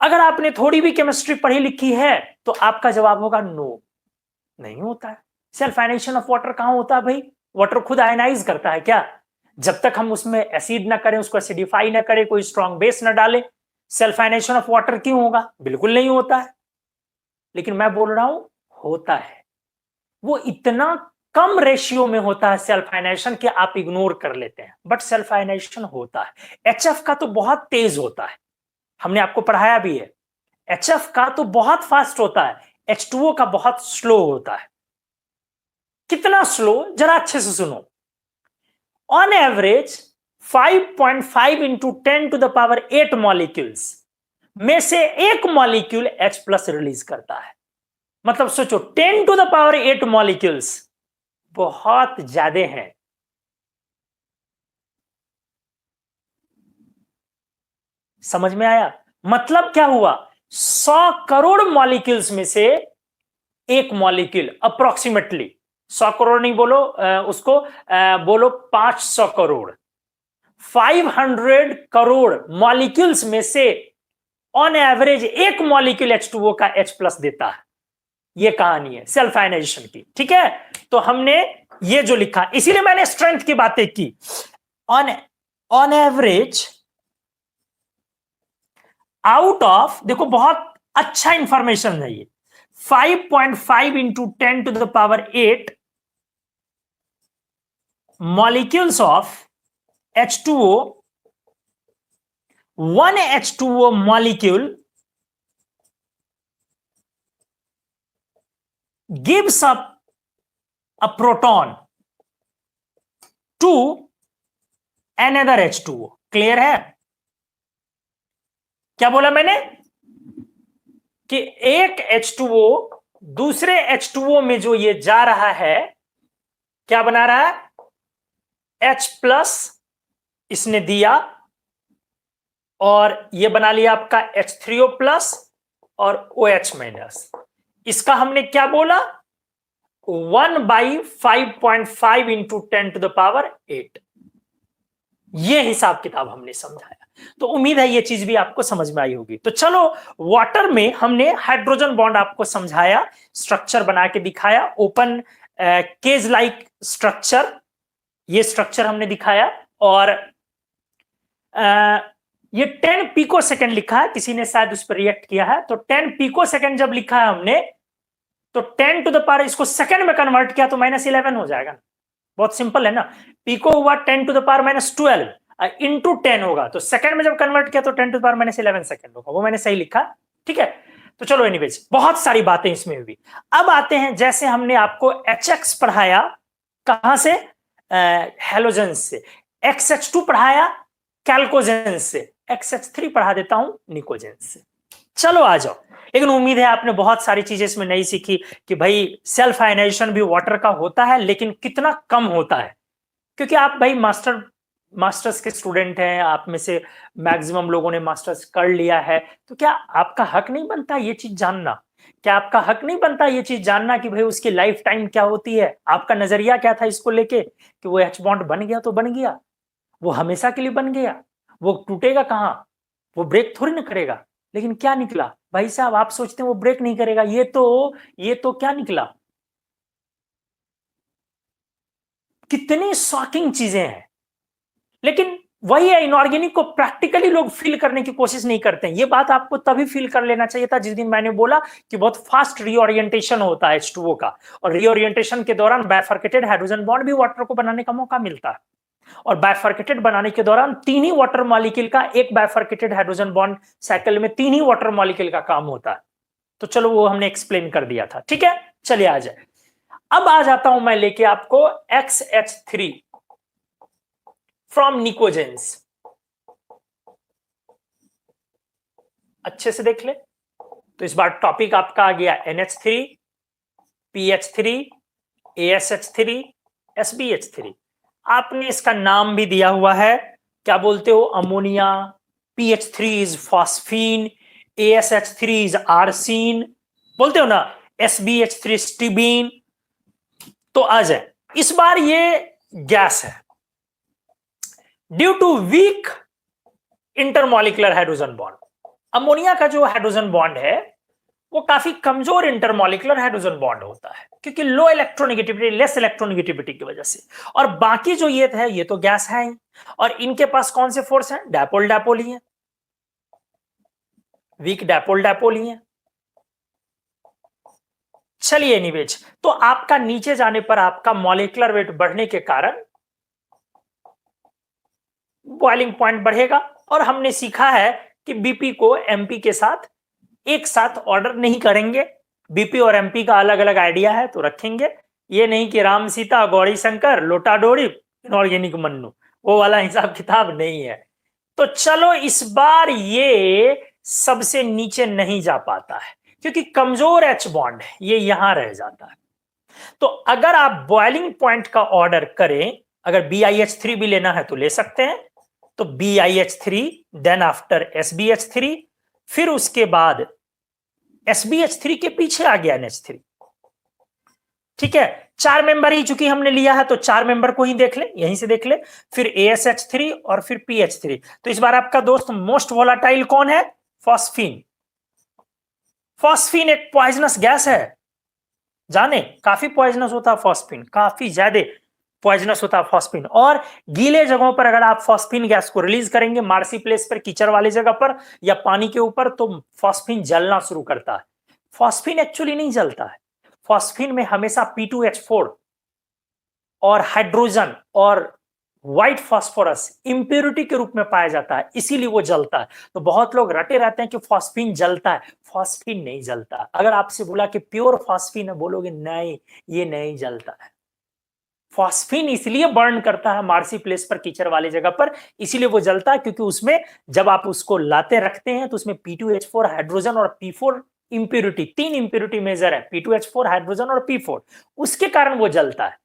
अगर आपने थोड़ी भी केमिस्ट्री पढ़ी लिखी है तो आपका जवाब होगा नो, नहीं होता है। सेल्फ आयनाइजेशन ऑफ वाटर कहां होता है भाई? वाटर खुद आयनाइज करता है क्या? जब तक हम उसमें एसिड ना करें, उसको एसिडिफाई ना करें, कोई स्ट्रॉन्ग बेस ना डालें, सेल्फ आयनाइजेशन ऑफ वाटर क्यों होगा? बिल्कुल नहीं होता है। लेकिन मैं बोल रहा हूं होता है। वो इतना कम रेशियो में होता है सेल्फ आयनाइजेशन कि आप इग्नोर कर लेते हैं, बट सेल्फ आयनाइजेशन होता है। HF का तो बहुत तेज होता है, हमने आपको पढ़ाया भी है। HF का तो बहुत फास्ट होता है, H2O का बहुत स्लो होता है। कितना स्लो? जरा अच्छे से सुनो। On average 5.5 into 10 to the power 8 molecules में से एक मॉलिक्यूल H प्लस रिलीज करता है। मतलब सोचो 10 टू द पावर 8 मॉलिक्यूल्स बहुत ज्यादा हैं। समझ में आया? मतलब क्या हुआ? 100 करोड़ मॉलिक्यूल्स में से एक मॉलिक्यूल, अप्रोक्सीमेटली 100 करोड़ नहीं बोलो, उसको बोलो 500 करोड़, 500 करोड़ मॉलिक्यूल्स में से ऑन एवरेज एक मॉलिक्यूल H2O का H प्लस देता है। ये कहानी है सेल्फ आयनाइजेशन की, ठीक है? तो हमने ये जो लिखा, इसीलिए मैंने स्ट्रेंथ की बातें की। ऑन एवरेज आउट ऑफ, देखो बहुत अच्छा इंफॉर्मेशन है ये, 5.5 into 10 to the power 8 molecules of H2O, one H2O molecule gives up a proton to another H2O. Clear है? क्या बोला मैंने? कि एक H2O दूसरे H2O में जो ये जा रहा है क्या बना रहा है, H+ इसने दिया और ये बना लिया आपका H3O+ और OH-। इसका हमने क्या बोला, 1/5.5 इंटू 10⁸ ये हिसाब किताब हमने समझाया। तो उम्मीद है ये चीज भी आपको समझ में आई होगी। तो चलो, वाटर में हमने हाइड्रोजन बॉन्ड आपको समझाया, स्ट्रक्चर बना के दिखाया, ओपन केज लाइक स्ट्रक्चर, ये स्ट्रक्चर हमने दिखाया। और ये 10 पिकोसेकंड लिखा है, किसी ने शायद उस पर रिएक्ट किया है। तो 10 पिकोसेकंड जब लिखा है हमने, तो 10⁻, इसको सेकंड में कन्वर्ट किया तो -11 हो जाएगा। बहुत सिंपल है ना, पिको हुआ 10⁻⁻12 इंटू 10 होगा, तो सेकंड में जब कन्वर्ट किया तो 10⁻⁻11 सेकंड होगा। वो मैंने सही लिखा, ठीक है। तो चलो, एनीवेज बहुत सारी बातें इसमें भी। अब आते हैं, जैसे हमने आपको HX पढ़ाया, कहां से, हेलोजन से, XH2 पढ़ाया कैल्कोजेन से, XH3 पढ़ा देता हूं निकोजेन से। चलो आ जाओ। लेकिन उम्मीद है आपने बहुत सारी चीजें इसमें नहीं सीखी कि भाई सेल्फ आयनाइजेशन भी वाटर का होता है, लेकिन कितना कम होता है। क्योंकि आप भाई मास्टर्स के स्टूडेंट हैं, आप में से मैक्सिमम लोगों ने मास्टर्स कर लिया है, तो क्या आपका हक नहीं बनता ये चीज जानना? क्या आपका हक नहीं बनता ये चीज जानना कि भाई उसकी लाइफ टाइम क्या होती है? आपका नजरिया क्या था इसको लेके कि वो H बॉन्ड बन गया तो बन गया, वो हमेशा के लिए बन गया, वो टूटेगा कहां, वो ब्रेक थोड़ी ना करेगा। लेकिन क्या निकला भाई साहब, आप सोचते हैं वो ब्रेक नहीं करेगा, ये तो क्या निकला, कितनी शॉकिंग चीजें हैं। लेकिन वही है, इनऑर्गेनिक को प्रैक्टिकली लोग फील करने की कोशिश नहीं करते हैं। ये बात आपको तभी फील कर लेना चाहिए था जिस दिन मैंने बोला कि बहुत फास्ट रीओरिएंटेशन होता है H2O का, और रीओरिएंटेशन के दौरान बाइफरकेटेड हाइड्रोजन बॉन्ड भी वाटर को बनाने का मौका मिलता है। और बाइफरकेटेड बनाने के दौरान 3 ही वाटर मॉलिक्यूल का, एक बाइफरकेटेड हाइड्रोजन बॉन्ड साइकिल में 3 ही वाटर मॉलिक्यूल का काम होता है। तो चलो, वो हमने एक्सप्लेन कर दिया था, ठीक है। चलिए आ जाए, अब आ जाता हूं मैं लेके आपको XH3 फ्रॉम निकोजेंस। अच्छे से देख ले। तो इस बार टॉपिक आपका आ गया NH3, PH3, ASH3, SBH3। आपने इसका नाम भी दिया हुआ है, क्या बोलते हो, ammonia. PH3 is phosphine, ASH3 is arsine, बोलते हो ना, SBH3 स्टीबीन। तो आ जाए, इस बार ये गैस है। Due to weak intermolecular hydrogen bond, ammonia का जो हाइड्रोजन बॉन्ड है वो काफी कमजोर इंटरमॉलिक्यूलर हाइड्रोजन बॉन्ड होता है, क्योंकि लो इलेक्ट्रोनेगेटिविटी, लेस इलेक्ट्रोनेगेटिविटी की वजह से। और बाकी जो ये है, ये तो गैस है ही, और इनके पास कौन से फोर्स हैं, डायपोल डायपोल ही है, वीक डायपोल डायपोल ही है। चलिए एनीवेज, तो आपका नीचे जाने पर आपका मॉलिक्यूलर वेट बढ़ने के कारण बॉइलिंग पॉइंट बढ़ेगा। और हमने सीखा है कि बीपी को एमपी के साथ एक साथ ऑर्डर नहीं करेंगे, बीपी और एमपी का अलग अलग आइडिया है तो रखेंगे। ये नहीं कि राम सीता गौरी शंकर लोटा डोरी इनऑर्गेनिक मन्नू, वो वाला हिसाब किताब नहीं है। तो चलो, इस बार ये सबसे नीचे नहीं जा पाता है क्योंकि कमजोर H बॉन्ड है, ये यहां रह जाता है। तो अगर आप बॉइलिंग पॉइंट का ऑर्डर करें, अगर BiH3 भी लेना है तो ले सकते हैं, तो BiH3, देन आफ्टर SbH3, फिर उसके बाद SbH3 के पीछे आ गया NH3, ठीक है। 4 मेंबर ही चूंकि हमने लिया है तो 4 मेंबर को ही देख ले, यहीं से देख ले, फिर ASH3 और फिर PH3। तो इस बार आपका दोस्त मोस्ट वोलाटाइल कौन है, फॉस्फीन। फॉस्फीन एक पॉइजनस गैस है, जाने, काफी पॉइजनस होता है फॉस्फीन, काफी ज्यादा पॉइजनस होता है फॉस्फीन। और गीले जगहों पर अगर आप फॉस्फीन गैस को रिलीज करेंगे, मार्सी प्लेस पर, कीचड़ वाली जगह पर या पानी के ऊपर, तो फॉस्फीन जलना शुरू करता है। फॉस्फीन एक्चुअली नहीं जलता है, फॉस्फीन में हमेशा P2H4 और हाइड्रोजन और व्हाइट फास्फोरस इंप्योरिटी के रूप में पाया जाता है, इसीलिए वो जलता है। तो बहुत लोग रटे रहते हैं कि फॉस्फीन जलता है, फॉस्फीन नहीं जलता। अगर आपसे बोला कि प्योर फॉस्फीन है, बोलोगे नहीं, ये नहीं जलता है। फॉस्फीन इसलिए बर्न करता है मार्सी प्लेस पर, कीचड़ वाली जगह पर, इसीलिए वो जलता है क्योंकि उसमें जब आप उसको लाते रखते हैं तो उसमें P2H4 हाइड्रोजन और P4 इंप्यूरिटी, 3 इंप्यूरिटी मेजर है, P2H4, हाइड्रोजन और P4, उसके कारण वो जलता है।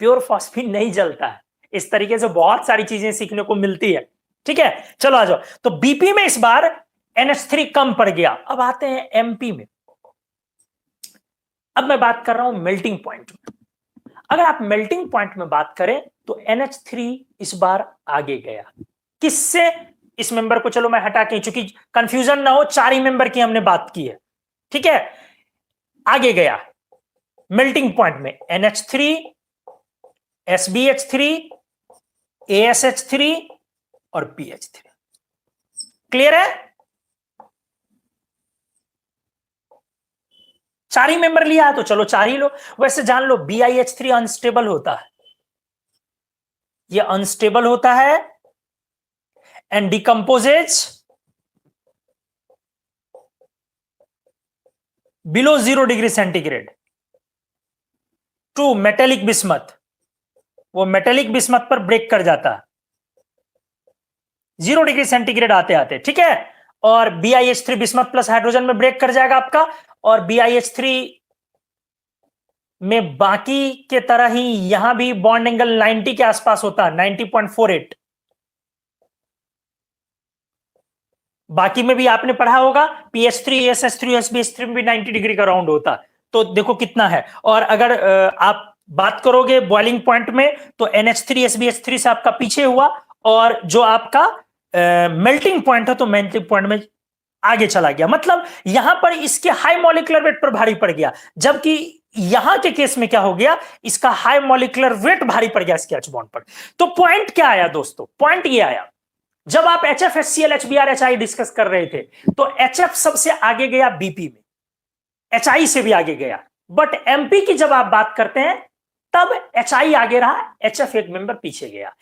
प्योर फॉस्फीन नहीं जलता है। इस तरीके से बहुत सारी चीजें सीखने को मिलती है। ठीक है, चलो आ जाओ। तो बीपी में इस बार NH3 कम पड़ गया। अब आते हैं एमपी में। अब मैं बात कर रहा हूं मेल्टिंग पॉइंट में। अगर आप मेल्टिंग पॉइंट में बात करें तो NH3 इस बार आगे गया। किससे? इस मेंबर को चलो मैं हटा के, चूंकि कंफ्यूजन ना हो, 4 ही मेंबर की हमने बात की है। ठीक है, आगे गया मेल्टिंग पॉइंट में NH3, SbH3, ASH3 और PH3। क्लियर है? 4 ही मेंबर लिया है तो चलो 4 ही लो। वैसे जान लो BiH3 अनस्टेबल होता है, ये अनस्टेबल होता है and decomposes below 0 degree centigrade to metallic bismuth. वो मेटेलिक बिस्मथ पर ब्रेक कर जाता है 0 डिग्री सेंटीग्रेड आते आते। ठीक है, और BiH3 बिस्मथ प्लस हाइड्रोजन में ब्रेक कर जाएगा आपका, और BiH3 में बाकी के तरह ही यहां भी बॉन्ड एंगल 90 के आसपास होता है, 90.48। बाकी में भी आपने पढ़ा होगा PH3, SH3, SbH3 में भी 90 डिग्री का राउंड होता है। तो देखो कितना है। और अगर आप बात करोगे बॉइलिंग पॉइंट में तो NH3 SbH3 से आपका पीछे हुआ, और जो आपका मेल्टिंग पॉइंट है तो मेल्टिंग पॉइंट में आगे चला गया। मतलब यहां पर इसके हाई मॉलिक्यूलर वेट पर भारी पड़ गया, जबकि यहां के केस में क्या हो गया, इसका हाई मॉलिक्यूलर वेट भारी पड़ गया इसके H बॉन्ड पर। तो पॉइंट क्या आया दोस्तों? पॉइंट ये आया, जब आप HF, HCl, HBr, HI discuss कर रहे थे तो HF सबसे आगे गया बीपी में, HI से भी आगे गया। बट एमपी की जब आप बात करते हैं तब HI आगे रहा, HF एक मेंबर पीछे गया।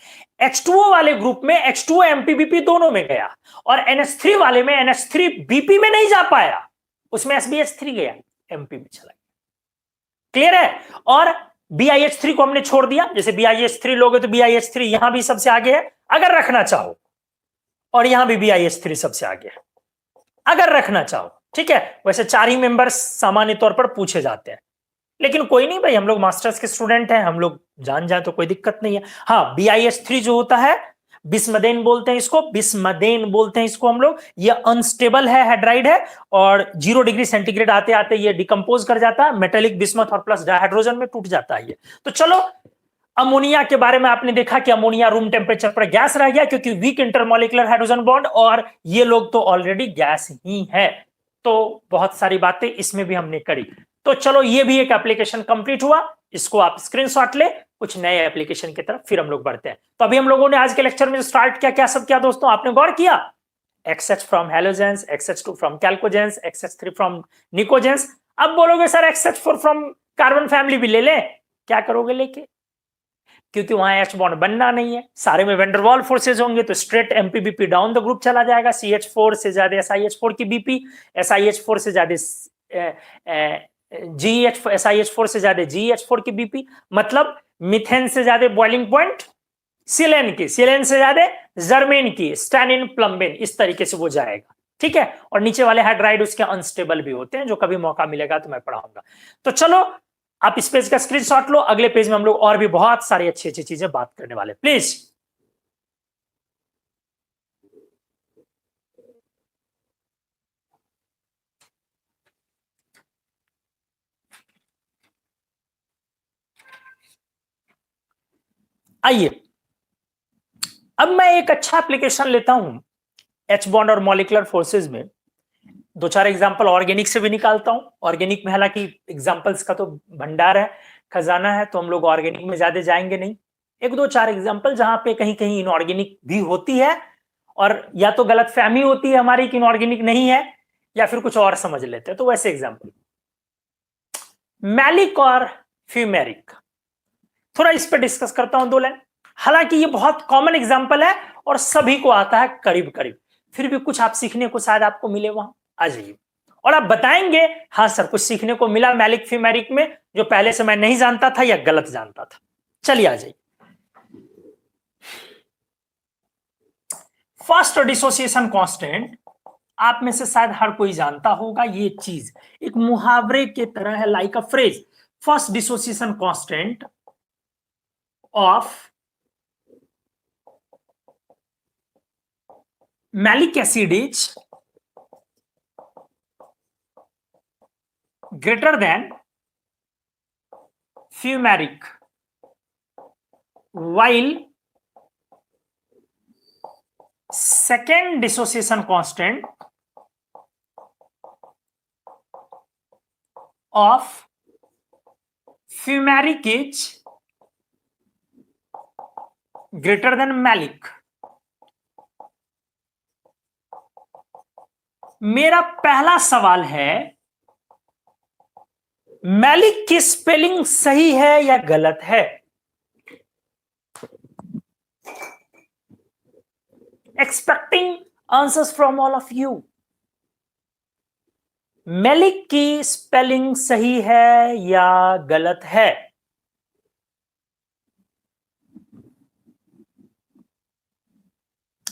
H2O वाले ग्रुप में H2O MPBP दोनों में गया, और NH3 वाले में NH3 BP में नहीं जा पाया, उसमें SbH3 गया, MP में चला गया। क्लियर है? और BiH3 को हमने छोड़ दिया, जैसे BiH3 लोगे तो BiH3 यहां भी सबसे आगे है अगर रखना चाहो, और यहां भी BiH3 सबसे आगे है अगर रखना चाहो। ठीक है, वैसे 4 ही मेंबर्स सामान्य तौर पर पूछे जाते हैं, लेकिन कोई नहीं भाई, हम लोग मास्टर्स के स्टूडेंट हैं, हम लोग जान जाए तो कोई दिक्कत नहीं है। हाँ, BiH3 जो होता है बिस्मदेन बोलते हैं इसको, बिस्मदेन बोलते हैं इसको हम लोग। ये अनस्टेबल है, हाइड्राइड है, और 0 डिग्री सेंटीग्रेड आते आते ये डिकम्पोज कर जाता है, मेटेलिक बिस्मथ और प्लस डाइहाइड्रोजन में टूट जाता है ये। तो चलो, अमोनिया के बारे में आपने देखा कि अमोनिया रूम टेम्परेचर पर गैस रह गया क्योंकि वीक इंटरमॉलिक्यूलर हाइड्रोजन बॉन्ड, और ये लोग तो ऑलरेडी गैस ही है। तो बहुत सारी बातें इसमें भी हमने करी। तो चलो, ये भी एक एप्लीकेशन कंप्लीट हुआ, इसको आप स्क्रीनशॉट ले। कुछ नए एप्लीकेशन की तरफ फिर हम लोग बढ़ते हैं। तो अभी हम लोगों ने आज के लेक्चर में स्टार्ट किया, क्या सब किया दोस्तों? आपने गौर किया? XH from halogens, XH2 from chalcogens, XH3 from pnictogens. अब बोलोगे sir XH4 from carbon family भी ले ले, क्या करोगे लेके? क्योंकि वहां H बॉन्ड बनना नहीं है, सारे में वेंडरवाल फोर्सेज होंगे, तो straight MPBP down the group चला जाएगा। CH4 से ज्यादा SiH4 की BP, SiH4 से ज्यादा SiH4 से ज्यादा GH4 की BP, मतलब मिथेन से ज्यादा बॉइलिंग पॉइंट सिलेन की, सिलेन से ज्यादा जर्मेन की, स्टैनिन, प्लम्बिन, इस तरीके से वो जाएगा। ठीक है, और नीचे वाले हाइड्राइड उसके अनस्टेबल भी होते हैं, जो कभी मौका मिलेगा तो मैं पढ़ाऊंगा। तो चलो, आप इस पेज का स्क्रीनशॉट लो, अगले पेज में हम लोग और भी बहुत सारी अच्छी अच्छी चीजें बात करने वाले। प्लीज आइए, अब मैं एक अच्छा एप्लीकेशन लेता हूं H बॉन्ड और मॉलिक्यूलर फोर्सेज में। 2-4 एग्जांपल ऑर्गेनिक से भी निकालता हूं। ऑर्गेनिक में हालांकि एग्जांपल्स का तो भंडार है, खजाना है, तो हम लोग ऑर्गेनिक में ज्यादा जाएंगे नहीं। 1-2-4 एग्जांपल जहां पे कहीं कहीं इनऑर्गेनिक भी होती है, और या तो गलत फहमी होती है हमारी कि इनऑर्गेनिक नहीं है, या फिर कुछ और समझ लेते हैं। तो वैसे एग्जांपल मैलिक और फ्यूमेरिक, थोड़ा इस पर डिस्कस करता हूं 2 लाइन। हालांकि ये बहुत कॉमन एग्जांपल है और सभी को आता है करीब करीब, फिर भी कुछ आप सीखने को शायद आपको मिले, वहां आ जाइए और आप बताएंगे हाँ सर कुछ सीखने को मिला मैलिक फ्यूमेरिक में, जो पहले से मैं नहीं जानता था या गलत जानता था। चलिए आ जाइए। फर्स्ट डिसोसिएशन कांस्टेंट आप में से शायद हर कोई जानता होगा ये चीज, एक मुहावरे के तरह है, like a phrase. First dissociation constant of malic acid is greater than fumaric, while second dissociation constant of fumaric is greater than malic। मेरा पहला सवाल है, मैलिक की स्पेलिंग सही है या गलत है? Expecting answers from all of you. Malic की स्पेलिंग सही है या गलत है?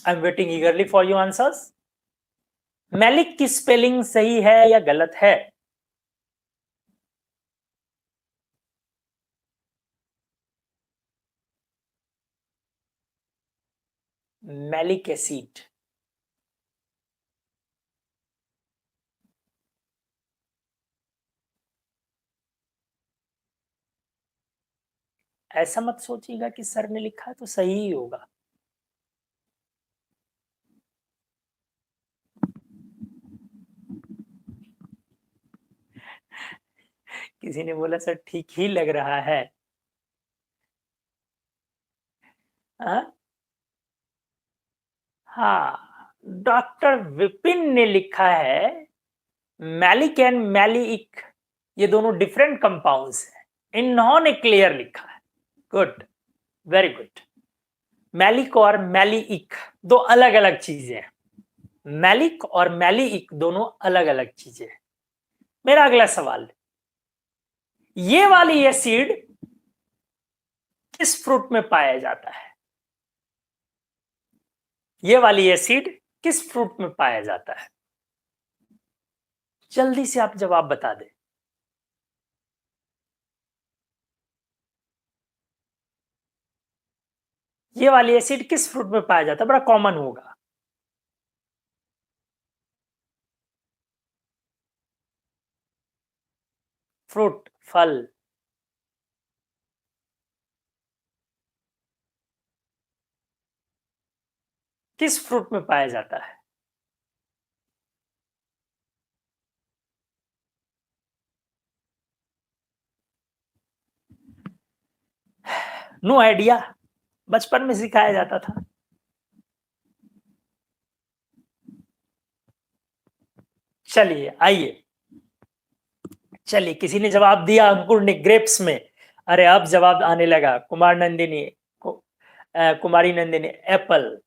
I am waiting eagerly for you answers. Malic की स्पेलिंग सही है या गलत है? मैलिक एसिड, ऐसा मत सोचिएगा कि सर ने लिखा है तो सही ही होगा। किसी ने बोला सर ठीक ही लग रहा है। हाँ, डॉक्टर विपिन ने लिखा है मैलिक एंड मैलिक ये दोनों डिफरेंट कंपाउंड्स हैं, इन्होंने क्लियर लिखा है। Good, very good. मैलिक और मैलिक दो अलग अलग चीजें हैं। मैलिक और मैलिक दोनों अलग अलग चीजें हैं। मेरा अगला सवाल, ये वाली एसिड किस फ्रूट में पाया जाता है? ये वाली एसिड किस फ्रूट में पाया जाता है? जल्दी से आप जवाब बता दें। ये वाली एसिड किस फ्रूट में पाया जाता है? बड़ा कॉमन होगा। फ्रूट, फल। किस फ्रूट में पाया जाता है? नो आइडिया, बचपन में सिखाया जाता था। चलिए आइए, चलिए किसी ने जवाब दिया, अंकुर ने ग्रेप्स में। अरे अब जवाब आने लगा। कुमारी नंदिनी एप्पल।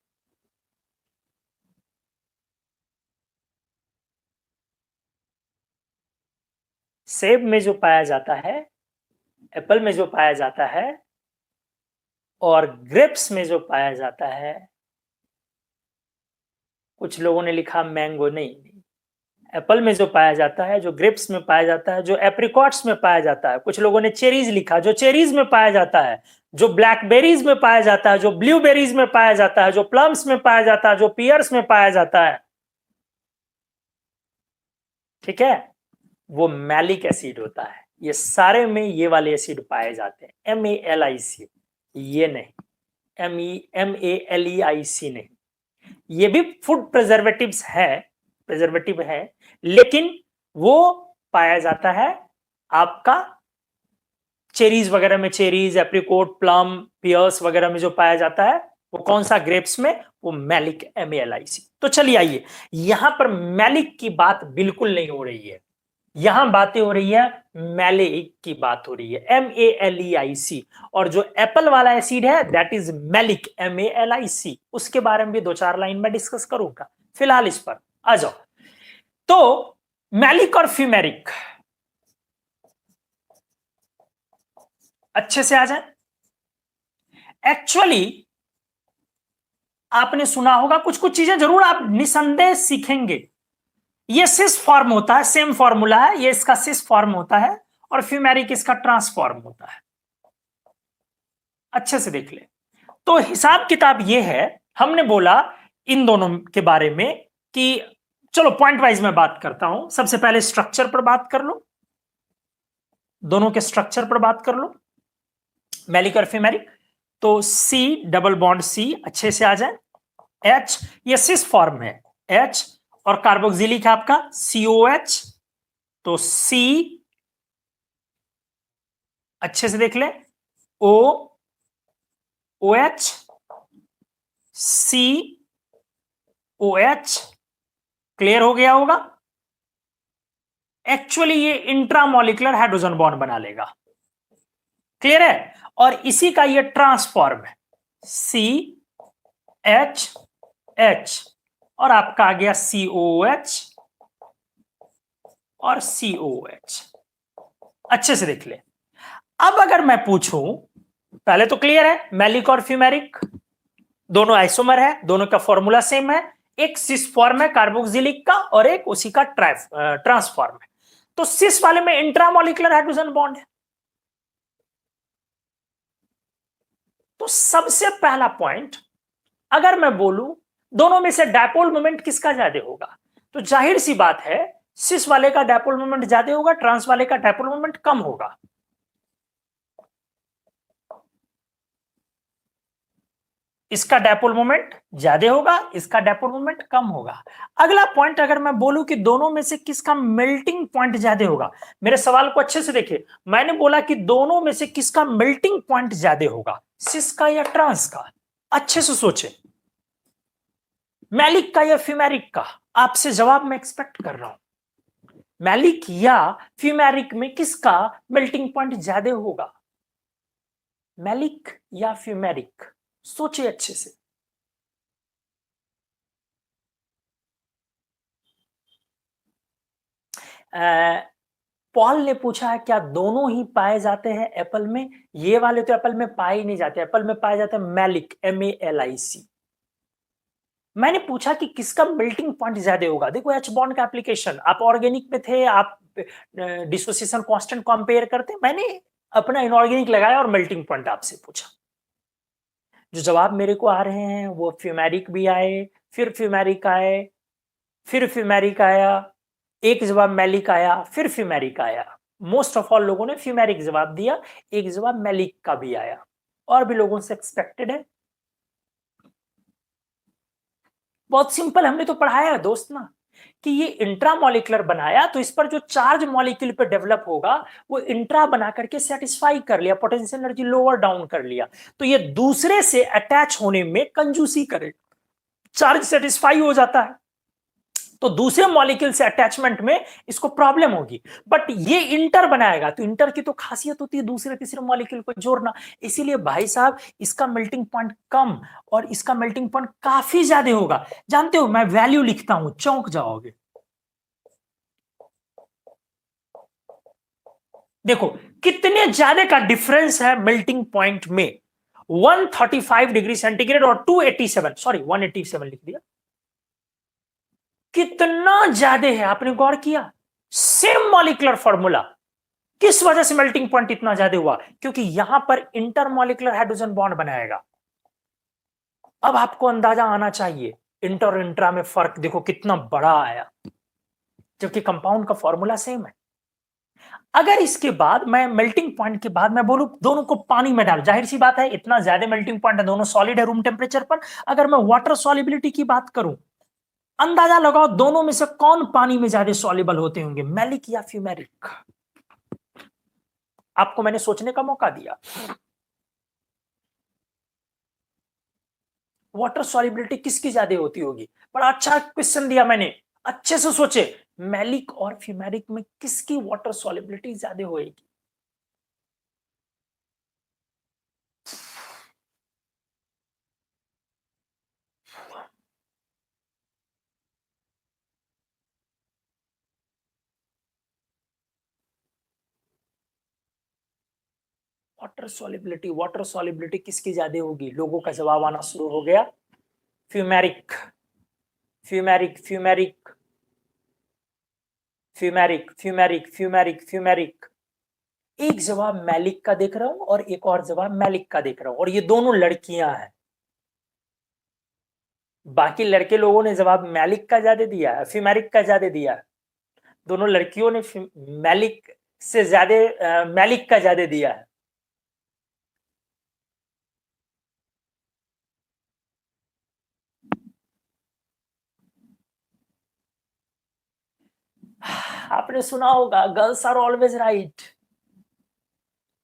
सेब में जो पाया जाता है, एप्पल में जो पाया जाता है, और ग्रेप्स में जो पाया जाता है, कुछ लोगों ने लिखा मैंगो, नहीं, एप्पल में जो पाया जाता है, जो ग्रेप्स में पाया जाता है, जो एप्रिकॉट्स में पाया जाता है, कुछ लोगों ने चेरीज लिखा, जो चेरीज में पाया जाता है, जो ब्लैकबेरीज में पाया जाता है, जो ब्लूबेरीज में पाया जाता है, जो प्लम्स में पाया जाता है, जो पियर्स में पाया जाता है, ठीक है, वो मैलिक एसिड होता है। ये सारे में ये वाले एसिड पाए जाते हैं, MALIC, ये नहीं, MALEIC नहीं। ये भी फूड प्रिजर्वेटिव्स है, प्रिजर्वेटिव है, लेकिन वो पाया जाता है आपका चेरीज वगैरह में, चेरीज, एप्रिकोट, प्लम, पियर्स वगैरह में जो पाया जाता है, वो कौन सा? ग्रेप्स में, वो मैलिक, MALIC। तो चलिए आइए, यहां पर मैलिक की बात बिल्कुल नहीं हो रही है, यहां बातें हो रही है मैलिक की बात हो रही है, MALEIC। और जो एप्पल वाला एसिड है दैट इज मैलिक, MALIC। उसके बारे में भी दो चार लाइन में डिस्कस करूंगा, फिलहाल इस पर आ जाओ। तो मैलिक और फ्यूमेरिक अच्छे से आ जाए। एक्चुअली आपने सुना होगा, कुछ कुछ चीजें जरूर आप निसंदेह सीखेंगे। ये सिस फॉर्म होता है, सेम फॉर्मूला है, ये इसका सिस फॉर्म होता है और फ्यूमेरिक इसका ट्रांसफॉर्म होता है। अच्छे से देख ले। तो हिसाब किताब ये है, हमने बोला इन दोनों के बारे में कि चलो पॉइंट वाइज में बात करता हूं। सबसे पहले स्ट्रक्चर पर बात कर लो, दोनों के स्ट्रक्चर पर बात कर लो, मैलिक और फ्यूमेरिक। तो सी डबल बॉन्ड सी अच्छे से आ जाए, एच ये सिस फॉर्म है, एच और कार्बोक्सिलिक है आपका COH, तो सी अच्छे से देख ले, O OH COH, क्लियर हो गया होगा। एक्चुअली ये इंट्रामोलिकुलर हाइड्रोजन बॉन्ड बना लेगा, क्लियर है। और इसी का ये ट्रांसफॉर्म है CHH और आपका आ गया COH और COH। अच्छे से देख ले। अब अगर मैं पूछूं, पहले तो क्लियर है, मैलिक और फ्यूमेरिक दोनों आइसोमर है, दोनों का फॉर्मूला सेम है, एक सिस फॉर्म है कार्बोक्सिलिक का और एक उसी का ट्रांसफॉर्म है। तो सिस वाले में इंट्रामोलिकुलर हाइड्रोजन बॉन्ड है। तो सबसे पहला पॉइंट, अगर मैं बोलूं दोनों में से डायपोल मोमेंट किसका ज्यादा होगा, तो जाहिर सी बात है सिस वाले का डायपोल मोमेंट ज्यादा होगा, ट्रांस वाले का डायपोल मोमेंट कम होगा। इसका डायपोल मोमेंट ज्यादा होगा, इसका डायपोल मोमेंट कम होगा। अगला पॉइंट, अगर मैं बोलूं कि दोनों में से किसका मेल्टिंग पॉइंट ज्यादा होगा, मेरे सवाल को अच्छे से देखिए, मैंने बोला कि दोनों में से किसका मेल्टिंग पॉइंट ज्यादा होगा, सिस का या ट्रांस का। अच्छे से सोचे, मैलिक का या फ्यूमेरिक का, आपसे जवाब मैं एक्सपेक्ट कर रहा हूं। मैलिक या फ्यूमेरिक में किसका मेल्टिंग पॉइंट ज्यादा होगा, मैलिक या फ्यूमेरिक, सोचिए अच्छे से। पॉल ने पूछा है क्या दोनों ही पाए जाते हैं एप्पल में, ये वाले तो एप्पल में पाए ही नहीं जाते, एप्पल में पाए जाते हैं मैलिक MALIC। मैंने पूछा कि किसका मेल्टिंग पॉइंट ज्यादा होगा। देखो एच बॉन्ड का एप्लीकेशन, आप ऑर्गेनिक में थे, आप डिसोसिएशन कांस्टेंट कंपेयर करते, मैंने अपना इनऑर्गेनिक लगाया और मेल्टिंग पॉइंट आपसे पूछा। जो जवाब मेरे को आ रहे हैं वो फ्यूमेरिक भी आए, फिर फ्यूमेरिक आए, फिर फ्यूमेरिक आया, एक जवाब मैलिक आया, फिर फ्यूमेरिक आया। मोस्ट ऑफ ऑल लोगों ने फ्यूमेरिक जवाब दिया, एक जवाब मैलिक का भी आया, और भी लोगों से एक्सपेक्टेड है। बहुत सिंपल, हमने तो पढ़ाया है दोस्त ना कि ये इंट्रामोलिकुलर बनाया, तो इस पर जो चार्ज मॉलिक्यूल पे डेवलप होगा वो इंट्रा बना करके सेटिस्फाई कर लिया, पोटेंशियल एनर्जी लोअर डाउन कर लिया, तो ये दूसरे से अटैच होने में कंजूसी करे, चार्ज सेटिस्फाई हो जाता है, तो दूसरे मॉलिक्यूल से अटैचमेंट में इसको प्रॉब्लम होगी। बट ये इंटर बनाएगा, तो इंटर की तो खासियत होती है दूसरे तीसरे मॉलिक्यूल को जोड़ना, इसीलिए भाई साहब इसका मेल्टिंग पॉइंट कम और इसका मेल्टिंग पॉइंट काफी ज्यादा होगा। जानते हो मैं वैल्यू लिखता हूं, चौंक जाओगे। देखो कितने ज्यादा का डिफरेंस है मेल्टिंग पॉइंट में, 135 डिग्री सेंटीग्रेड और 287, सॉरी 187 लिख दिया, कितना ज्यादा है, आपने गौर किया। सेम मॉलिक्यूलर फॉर्मूला, किस वजह से मेल्टिंग पॉइंट इतना ज्यादा हुआ, क्योंकि यहां पर इंटरमॉलिकुलर हाइड्रोजन बॉन्ड बनाएगा। अब आपको अंदाजा आना चाहिए इंटर और इंट्रा में फर्क देखो कितना बड़ा आया, जबकि कंपाउंड का फॉर्मूला सेम है। अगर इसके बाद मैं मेल्टिंग पॉइंट के बाद मैं बोलूं दोनों को पानी में डाल, जाहिर सी बात है इतना ज्यादा मेल्टिंग पॉइंट है, दोनों सॉलिड है रूम टेम्परेचर पर। अगर मैं वाटर सॉलिबिलिटी की बात करूं, अंदाजा लगाओ दोनों में से कौन पानी में ज्यादा सॉल्युबल होते होंगे, मैलिक या फ्यूमेरिक। आपको मैंने सोचने का मौका दिया। वाटर सॉल्युबिलिटी किसकी ज्यादा होती होगी, बड़ा अच्छा क्वेश्चन दिया मैंने, अच्छे से सोचे, मैलिक और फ्यूमेरिक में किसकी वाटर सॉल्युबिलिटी ज्यादा होगी। वाटर सॉल्युबिलिटी किसकी ज्यादा होगी, लोगों का जवाब आना शुरू हो गया, fumaric fumaric fumaric. Fumaric fumaric fumaric fumaric. एक जवाब मैलिक का देख रहा हूं और एक और जवाब मैलिक का देख रहा हूं, और ये दोनों लड़कियां हैं। बाकी लड़के लोगों ने जवाब मैलिक का ज्यादा दिया है, फ्यूमेरिक का ज्यादा दिया है। दोनों लड़कियों ने मैलिक से ज्यादा मैलिक का ज्यादा दिया है। आपने सुना होगा गर्ल्स आर ऑलवेज राइट।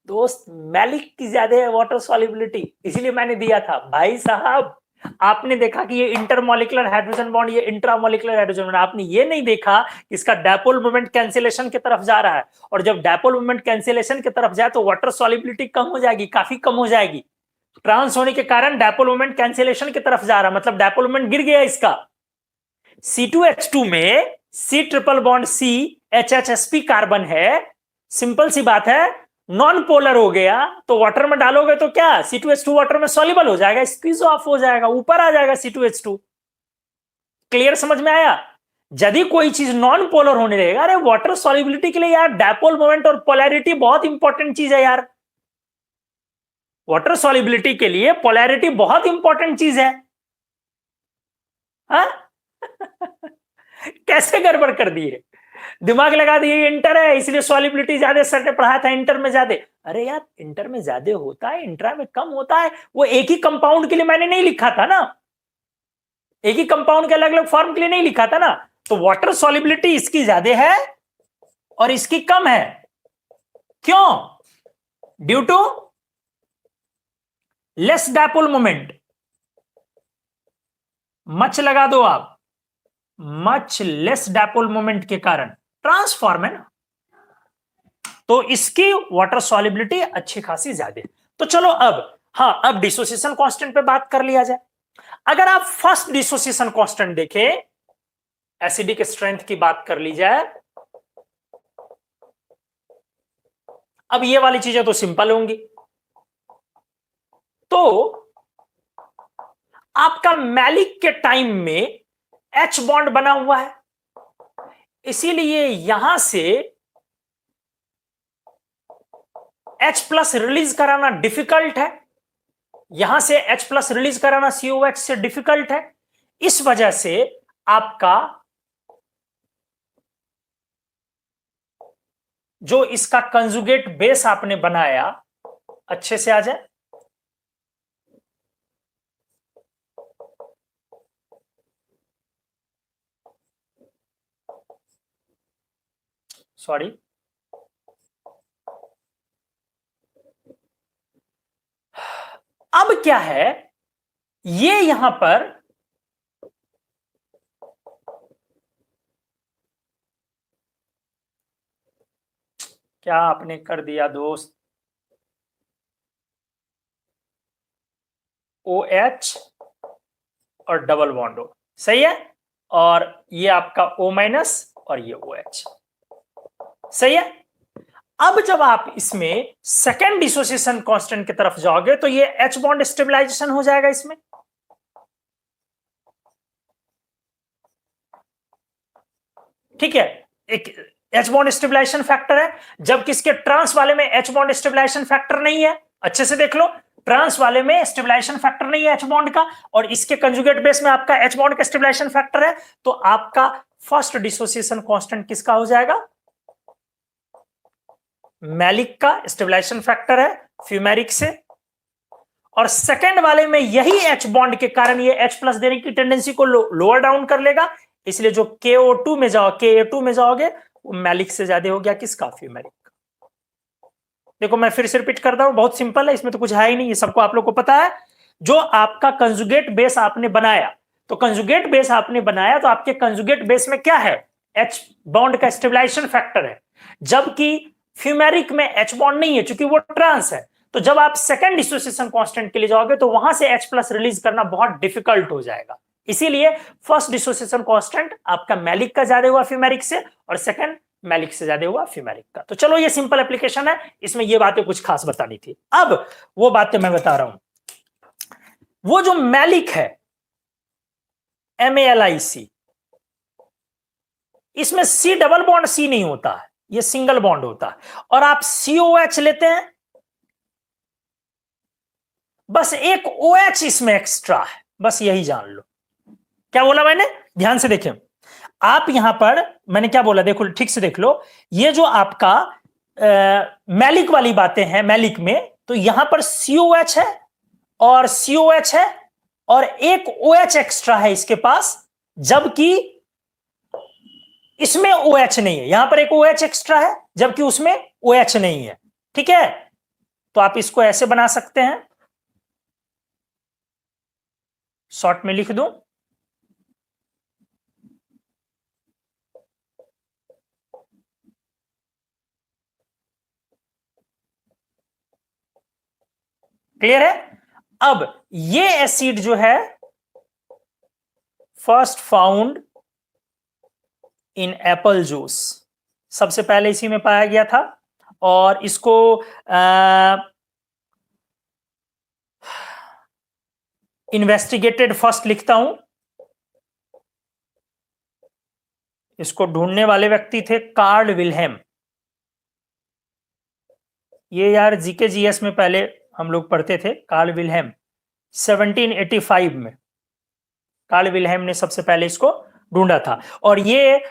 दोस्त मैलिक की ज्यादा है वाटर सॉल्युबिलिटी, इसीलिए मैंने दिया था भाई साहब। आपने देखा कि ये इंटरमोलिकुलर हाइड्रोजन बॉन्ड, ये इंट्रामोलिकुलर हाइड्रोजन बॉन्ड, आपने ये नहीं देखा कि इसका डायपोल मोमेंट कैंसिलेशन की तरफ जा रहा है, और जब डायपोल मोमेंट कैंसिलेशन की तरफ जाए तो वाटर सॉल्युबिलिटी कम हो जाएगी, काफी कम हो जाएगी। ट्रांस होने के कारण डायपोल मोमेंट कैंसिलेशन की तरफ जा रहा है, मतलब डायपोल मोमेंट गिर गया इसका। C2H2 में C triple bond C HHSP carbon है, सिंपल सी बात है, नॉन पोलर हो गया, तो वाटर में डालोगे तो क्या C2H2 वाटर में सॉल्युबल हो जाएगा, स्क्वीज ऑफ हो जाएगा, ऊपर आ जाएगा C2H2। क्लियर, समझ में आया? यदि कोई चीज नॉन पोलर होने लगेगा, अरे वाटर सॉल्युबिलिटी के लिए यार डायपोल मोमेंट और पोलैरिटी बहुत इंपॉर्टेंट चीज है यार। वाटर सॉल्युबिलिटी के लिए पोलैरिटी बहुत इंपॉर्टेंट चीज है। हा? कैसे गड़बड़ कर दिए, दिमाग लगा दिए इंटर है इसलिए सॉल्युबिलिटी ज्यादा, सर ने पढ़ाया था इंटर में ज्यादा। अरे यार इंटर में ज्यादा होता है, इंट्रा में कम होता है, वो एक ही कंपाउंड के लिए मैंने नहीं लिखा था ना, एक ही कंपाउंड के अलग अलग फॉर्म के लिए नहीं लिखा था ना। तो वाटर सॉल्युबिलिटी इसकी ज्यादा है और इसकी कम है, क्यों? Due to less dipole moment. मच लगा दो आप, मच लेस डायपोल मोमेंट के कारण ट्रांसफॉर्म है ना, तो इसकी वाटर सॉल्युबिलिटी अच्छी खासी ज्यादा। तो चलो अब डिसोसिएशन कांस्टेंट पे बात कर लिया जाए। अगर आप फर्स्ट डिसोसिएशन कांस्टेंट देखें, एसिडिक स्ट्रेंथ की बात कर ली जाए, अब ये वाली चीजें तो सिंपल होंगी। तो आपका मैलिक के टाइम में H बॉन्ड बना हुआ है, इसीलिए यहां से H प्लस रिलीज कराना डिफिकल्ट है, यहां से H प्लस रिलीज कराना COH से डिफिकल्ट है। इस वजह से आपका जो इसका कंजुगेट बेस आपने बनाया, अच्छे से आ जाए, सॉरी, अब क्या है, ये यहां पर क्या आपने कर दिया दोस्त, OH और डबल बॉन्ड O, सही है, और ये आपका O माइनस और ये OH, सही है। अब जब आप इसमें सेकेंड डिसोसिएशन कांस्टेंट की तरफ जाओगे तो ये H बॉन्ड स्टेबलाइजेशन हो जाएगा इसमें, ठीक है, एक H बॉन्ड स्टेबलाइजेशन फैक्टर है, जबकि इसके ट्रांस वाले में H बॉन्ड स्टेबलाइजेशन फैक्टर नहीं है। अच्छे से देख लो, ट्रांस वाले में स्टेबलाइजेशन फैक्टर नहीं है H बॉन्ड का, और इसके कंजुगेट बेस में आपका H बॉन्ड का स्टेबलाइजेशन फैक्टर है। तो आपका फर्स्ट डिसोसिएशन कांस्टेंट किसका हो जाएगा, मैलिक का स्टेबलाइजेशन फैक्टर है फ्यूमेरिक से, और सेकंड वाले में यही H बॉन्ड के कारण ये H प्लस देने की टेंडेंसी को लोअर डाउन कर लेगा, इसलिए जो KO2 में Ka2 में जाओगे वो मैलिक से ज्यादा हो गया किसका, फ्यूमेरिक का। देखो मैं फिर से रिपीट करता हूं, बहुत सिंपल है, इसमें तो कुछ है ही नहीं, ये सबको आप लोग को पता है। जो आपका कंजुगेट बेस आपने बनाया, तो कंजुगेट बेस आपने बनाया तो आपके कंजुगेट बेस में क्या है, H बॉन्ड का स्टेबलाइजेशन फैक्टर है, जबकि फ्यूमेरिक में H बॉन्ड नहीं है क्योंकि वो ट्रांस है। तो जब आप सेकंड डिसोसिएशन कांस्टेंट के लिए जाओगे तो वहां से H प्लस रिलीज करना बहुत डिफिकल्ट हो जाएगा, इसीलिए फर्स्ट डिसोसिएशन कांस्टेंट आपका मैलिक का ज्यादा हुआ फ्यूमेरिक से, और सेकंड मैलिक से ज्यादा हुआ फ्यूमेरिक का। तो चलो ये सिंपल एप्लीकेशन है, इसमें ये बातें कुछ खास बतानी थी। अब वो बातें मैं बता रहा हूं, वो जो मैलिक है MALIC, इसमें C डबल बॉन्ड C नहीं होता है, ये सिंगल बॉन्ड होता है। और आप COH लेते हैं, बस एक OH इसमें एक्स्ट्रा है, बस यही जान लो। क्या बोला मैंने, ध्यान से देखें आप, यहां पर मैंने क्या बोला, देखो ठीक से देख लो। ये जो आपका मैलिक वाली बातें हैं, मैलिक में तो यहां पर COH है और COH है और एक OH एक्स्ट्रा है इसके पास, जबकि इसमें OH नहीं है। यहां पर एक OH एक्स्ट्रा है जबकि उसमें OH नहीं है। ठीक है, तो आप इसको ऐसे बना सकते हैं, शॉर्ट में लिख दूं, क्लियर है। अब ये एसिड जो है first found in Apple juice, सबसे पहले इसी में पाया गया था। और इसको इन्वेस्टिगेटेड फर्स्ट लिखता हूं, इसको ढूंढने वाले व्यक्ति थे कार्ल विल्हेम। ये यार जीके जीएस में पहले हम लोग पढ़ते थे, कार्ल विल्हेम 1785 में कार्ल विल्हेम ने सबसे पहले इसको ढूंढा था। और ये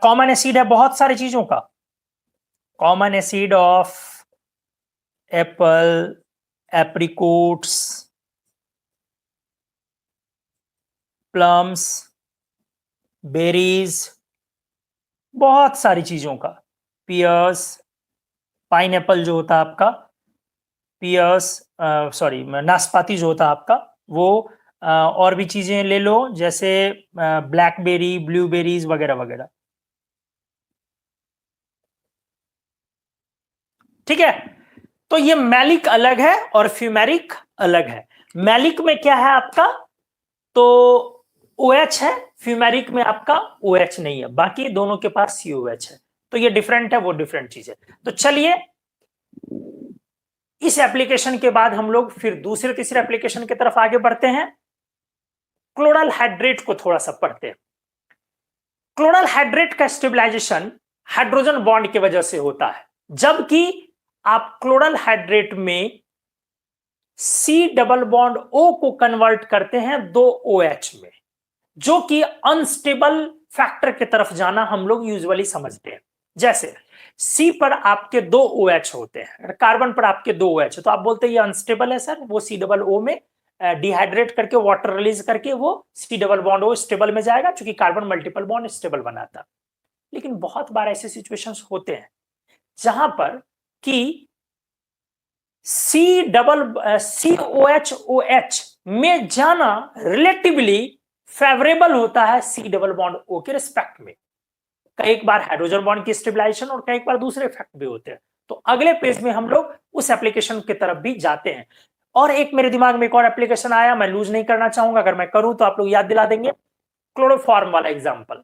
कॉमन एसिड है बहुत सारी चीजों का, common acid of apple, apricots, plums, berries, बहुत सारी चीजों का, पियर्स, पाइनएप्पल जो होता है आपका, पियर्स सॉरी नाशपाती जो होता है आपका वो, और भी चीजें ले लो जैसे ब्लैकबेरी, ब्लूबेरीज वगैरह वगैरह। ठीक है, तो ये मैलिक अलग है और फ्यूमेरिक अलग है। मैलिक में क्या है आपका, तो OH है, फ्यूमेरिक में आपका OH नहीं है, बाकी दोनों के पास COH है। तो ये डिफरेंट है, वो डिफरेंट चीज है। तो चलिए इस एप्लीकेशन के बाद हम लोग फिर दूसरे तीसरे एप्लीकेशन की तरफ आगे बढ़ते हैं। क्लोरल हाइड्रेट को थोड़ा सा पढ़ते हैं। क्लोरल हाइड्रेट का स्टेबलाइजेशन हाइड्रोजन बॉन्ड की वजह से होता है, जबकि आप क्लोरल हाइड्रेट में C डबल बॉन्ड O को कन्वर्ट करते हैं 2 OH में, जो कि अनस्टेबल फैक्टर की तरफ जाना हम लोग यूजुअली समझते हैं। जैसे C पर आपके 2 OH होते हैं, कार्बन पर आपके 2 OH, तो आप बोलते हैं ये अनस्टेबल है सर, वो C डबल O में डिहाइड्रेट करके वाटर रिलीज करके वो C double bond O stable में जाएगा, क्योंकि कार्बन मल्टीपल बॉन्ड स्टेबल बनाता। लेकिन बहुत बार ऐसे सिचुएशंस होते हैं जहां पर कि COH में जाना रिलेटिवली फेवरेबल होता है C डबल बॉन्ड O के रिस्पेक्ट में। कई बार हाइड्रोजन बॉन्ड की स्टेबलाइजेशन और कई बार दूसरे इफेक्ट भी होते हैं। तो अगले पेज में हम लोग उस एप्लीकेशन की तरफ भी जाते हैं। और एक मेरे दिमाग में एक और एप्लीकेशन आया, मैं लूज नहीं करना चाहूंगा, अगर मैं करूं तो आप लोग याद दिला देंगे, क्लोरोफॉर्म वाला एग्जांपल,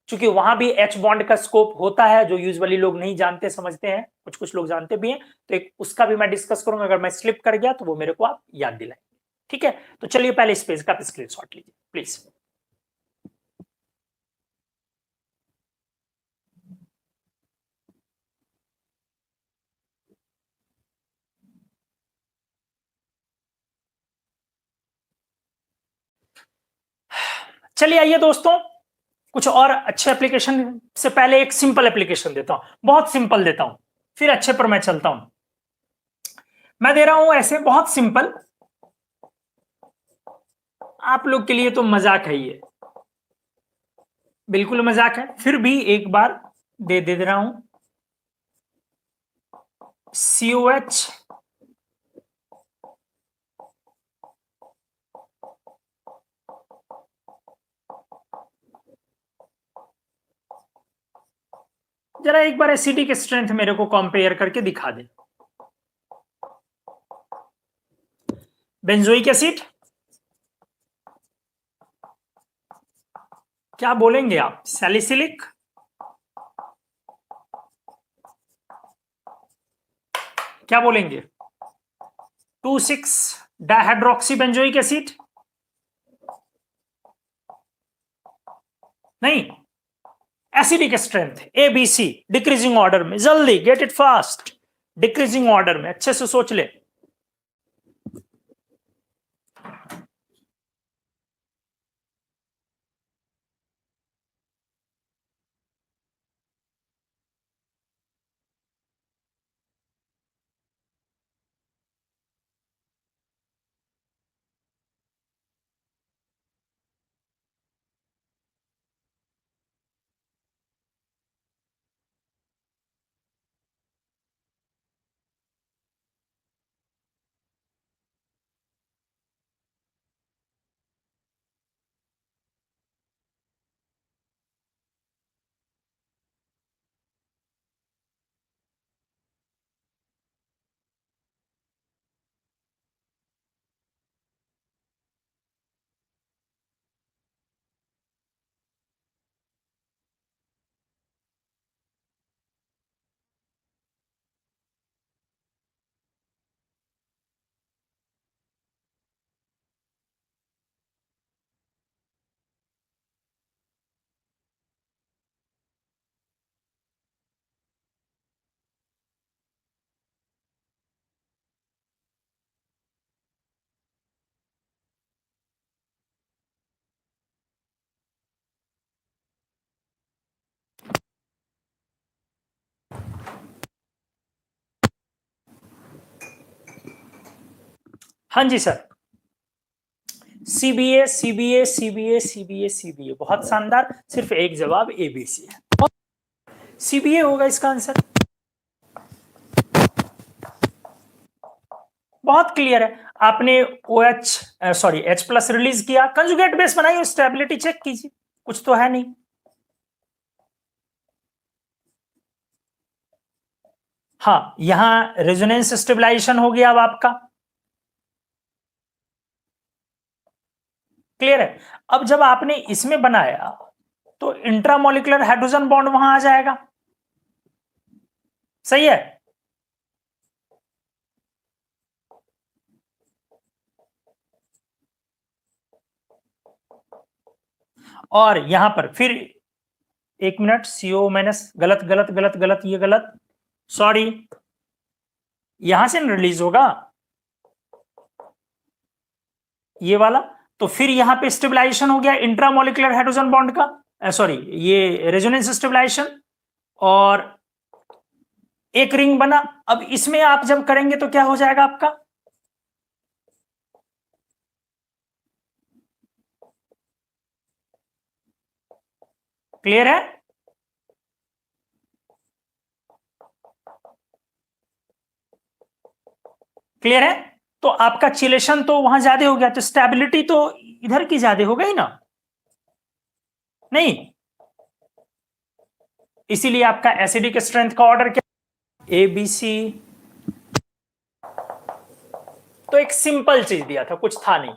क्योंकि वहां भी H बॉन्ड का स्कोप होता है जो यूजुअली लोग नहीं जानते समझते हैं, कुछ कुछ लोग जानते भी हैं। तो एक उसका भी मैं डिस्कस करूंगा, अगर मैं स्लिप कर गया तो वो मेरे को आप याद दिलाएंगे। ठीक है, तो चलिए पहले इस पेज का स्क्रीनशॉट लीजिए प्लीज। चलिए आइए दोस्तों, कुछ और अच्छे एप्लीकेशन से पहले एक सिंपल एप्लीकेशन देता हूं, बहुत सिंपल देता हूं, फिर अच्छे पर मैं चलता हूं। मैं दे रहा हूं ऐसे बहुत सिंपल, आप लोग के लिए तो मजाक है ये, बिल्कुल मजाक है, फिर भी एक बार दे रहा हूं। COH जरा एक बार एसिडिक स्ट्रेंथ मेरे को कंपेयर करके दिखा दे। बेंजोइक एसिड, क्या बोलेंगे आप, सैलिसिलिक, क्या बोलेंगे, 2,6 डाइहाइड्रोक्सी बेंजोइक एसिड, नहीं, acidic strength ABC decreasing order में, जल्दी get it fast, decreasing order में, अच्छे से सोच ले। हाँ जी sir, CBA CBA CBA CBA CBA, बहुत शानदार, सिर्फ एक जवाब ABC है, सीबीए होगा इसका आंसर। बहुत क्लियर है, आपने H+ रिलीज किया, कंजुगेट बेस बनाई, स्टेबिलिटी चेक कीजिए, कुछ तो है नहीं। हाँ, यहां रेजोनेंस स्टेबलाइजेशन हो गया अब आपका, क्लियर है। अब जब आपने इसमें बनाया तो इंट्रामोलिकुलर हाइड्रोजन बॉन्ड वहां आ जाएगा, सही है। और यहां पर फिर 1 मिनट, CO माइनस, गलत गलत गलत गलत, ये गलत, सॉरी, यहां से रिलीज होगा ये वाला, तो फिर यहां पे स्टेबलाइजेशन हो गया इंट्रामोलिकुलर हाइड्रोजन बॉन्ड का, सॉरी, ये रेजोनेंस स्टेबलाइजेशन, और एक रिंग बना। अब इसमें आप जब करेंगे तो क्या हो जाएगा आपका, क्लियर है। क्लियर है, तो आपका चिलेशन तो वहां ज्यादा हो गया, तो स्टेबिलिटी तो इधर की ज्यादा हो गई ना, नहीं, इसीलिए आपका एसिडिक स्ट्रेंथ का ऑर्डर क्या, ABC। तो एक सिंपल चीज दिया था, कुछ था नहीं,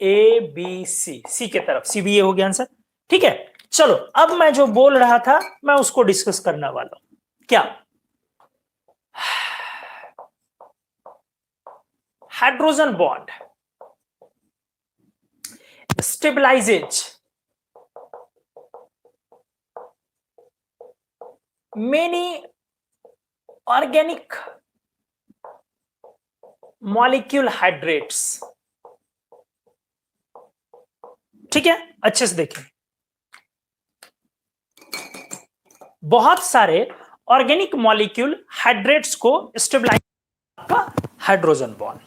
ABC, सी के तरफ CBA हो गया आंसर, ठीक है। चलो, अब मैं जो बोल रहा था मैं उसको डिस्कस करने वाला हूं, क्या, hydrogen bond stabilizes many organic molecule hydrates, ठीक है, अच्छे से देखें, बहुत सारे ऑर्गेनिक मॉलिक्यूल हाइड्रेट्स को स्टेबलाइज का हाइड्रोजन बॉन्ड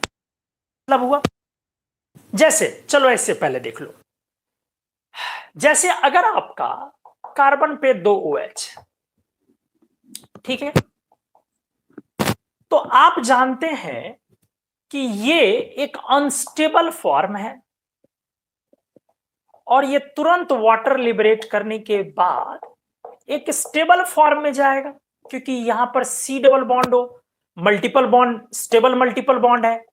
मतलब हुआ। जैसे, चलो इससे पहले देख लो, जैसे अगर आपका कार्बन पे 2 OH, ठीक है, तो आप जानते हैं कि ये एक अनस्टेबल फॉर्म है, और ये तुरंत वाटर लिबरेट करने के बाद एक स्टेबल फॉर्म में जाएगा, क्योंकि यहां पर C डबल बॉन्ड हो, multiple bond, stable multiple bond है,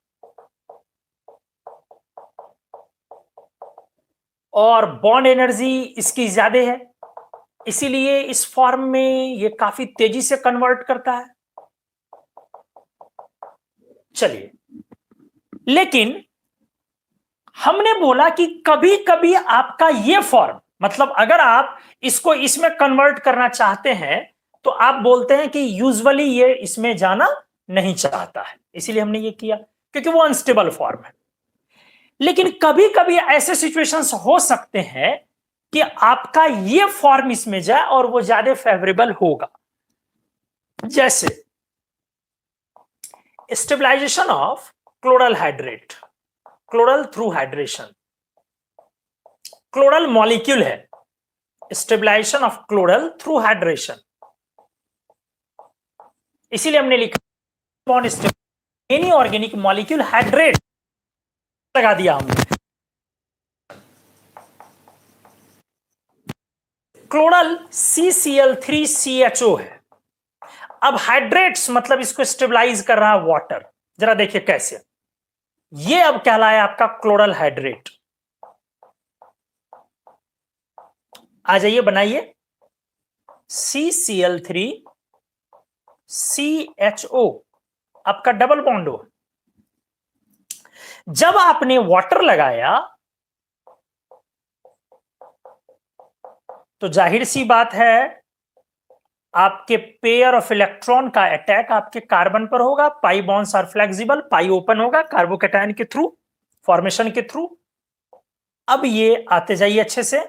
और बॉन्ड एनर्जी इसकी ज्यादा है, इसीलिए इस फॉर्म में ये काफी तेजी से कन्वर्ट करता है। चलिए, लेकिन हमने बोला कि कभी कभी आपका ये फॉर्म मतलब अगर आप इसको इसमें कन्वर्ट करना चाहते हैं तो आप बोलते हैं कि यूजुअली ये इसमें जाना नहीं चाहता है, इसीलिए हमने ये किया क्योंकि वो अनस्टेबल फॉर्म है। लेकिन कभी कभी ऐसे सिचुएशंस हो सकते हैं कि आपका ये फॉर्म इसमें जाए और वो ज्यादा फेवरेबल होगा। जैसे stabilisation of chloral hydrate, chloral through hydration, chloral molecule है, stabilisation of chloral through hydration, इसीलिए हमने लिखा एनी ऑर्गेनिक मॉलिक्यूल हाइड्रेट लगा दिया हमने। क्लोरल CCl3CHO है। अब हाइड्रेट्स मतलब इसको स्टेबलाइज कर रहा है वाटर, जरा देखिए कैसे, ये अब कहलाया आपका क्लोरल हाइड्रेट। आ जाइए बनाइए CCl3CHO, आपका डबल बॉन्ड हो। जब आपने वाटर लगाया तो जाहिर सी बात है आपके पेयर ऑफ इलेक्ट्रॉन का अटैक आपके कार्बन पर होगा। Pi bonds are flexible, pi open होगा कार्बोकैटायन के थ्रू, फॉर्मेशन के थ्रू। अब ये आते जाइए अच्छे से,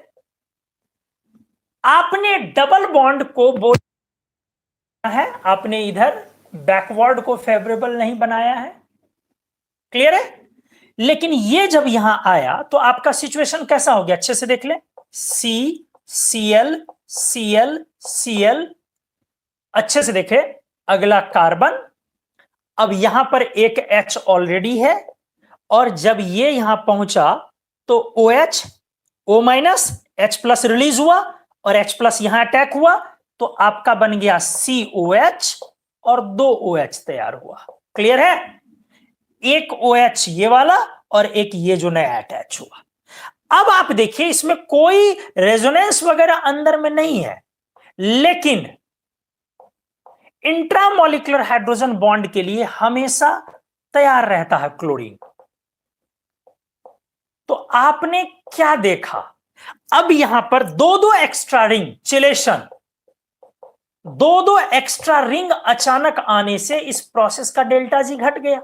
आपने डबल बॉन्ड को बोला है, आपने इधर बैकवर्ड को फेवरेबल नहीं बनाया है, क्लियर है। लेकिन ये जब यहां आया तो आपका सिचुएशन कैसा हो गया, अच्छे से देख ले, CCl Cl Cl, अच्छे से देखे, अगला कार्बन, अब यहां पर एक H ऑलरेडी है और जब ये यहां पहुंचा तो OH, O minus, H plus release हुआ और H प्लस यहां अटैक हुआ तो आपका बन गया COH और 2 OH तैयार हुआ, क्लियर है। एक OH ये वाला और एक ये जो नया अटैच हुआ। अब आप देखिए इसमें कोई रेजोनेंस वगैरह अंदर में नहीं है, लेकिन इंट्रामॉलिक्यूलर हाइड्रोजन बॉन्ड के लिए हमेशा तैयार रहता है क्लोरीन। तो आपने क्या देखा, अब यहां पर दो दो एक्स्ट्रा रिंग चिलेशन, दो दो एक्स्ट्रा रिंग अचानक आने से इस प्रोसेस का डेल्टा जी घट गया,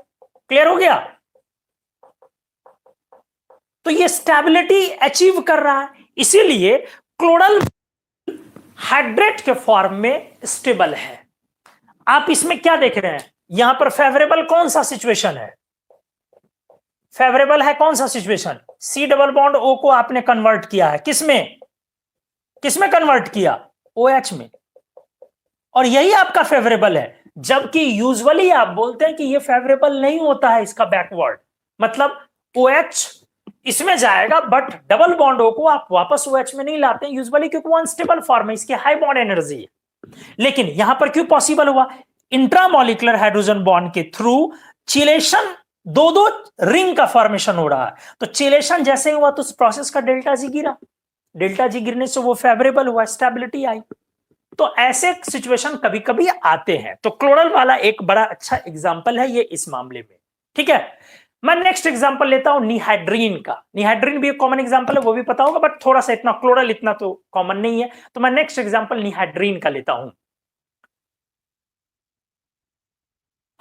क्लियर हो गया। तो ये स्टेबिलिटी अचीव कर रहा है, इसीलिए क्लोरल हाइड्रेट के फॉर्म में स्टेबल है। आप इसमें क्या देख रहे हैं, यहां पर फेवरेबल कौन सा सिचुएशन है, फेवरेबल है कौन सा situation, C double bond O को आपने कन्वर्ट किया है, किसमें किसमें कन्वर्ट किया, OH में, और यही आपका फेवरेबल है। जबकि यूजुअली आप बोलते हैं कि ये फेवरेबल नहीं होता है इसका बैकवर्ड, मतलब OH इसमें जाएगा बट डबल बॉन्ड O को आप वापस OH में नहीं लाते यूजुअली, क्योंकि वो अनस्टेबल फॉर्म है, इसकी हाई बॉन्ड एनर्जी है। लेकिन यहां पर क्यों पॉसिबल हुआ, इंट्रामॉलिक्यूलर हाइड्रोजन बॉन्ड के थ्रू चिलेशन, दो दो रिंग का फॉर्मेशन हो रहा है, तो चिलेशन जैसे हुआ तो उस प्रोसेस का डेल्टा जी गिरा, डेल्टा जी गिरने से वो फेवरेबल हुआ, स्टेबिलिटी आई। तो ऐसे सिचुएशन कभी कभी आते हैं, तो क्लोरल वाला एक बड़ा अच्छा एग्जांपल है ये इस मामले में, ठीक है। मैं नेक्स्ट एग्जांपल लेता हूं निहाइड्रीन का, निहाइड्रीन भी एक कॉमन एग्जांपल है, वो भी पता होगा, बट थोड़ा सा इतना क्लोरल इतना तो कॉमन नहीं है, तो मैं नेक्स्ट एग्जांपल निहाइड्रीन का लेता हूं।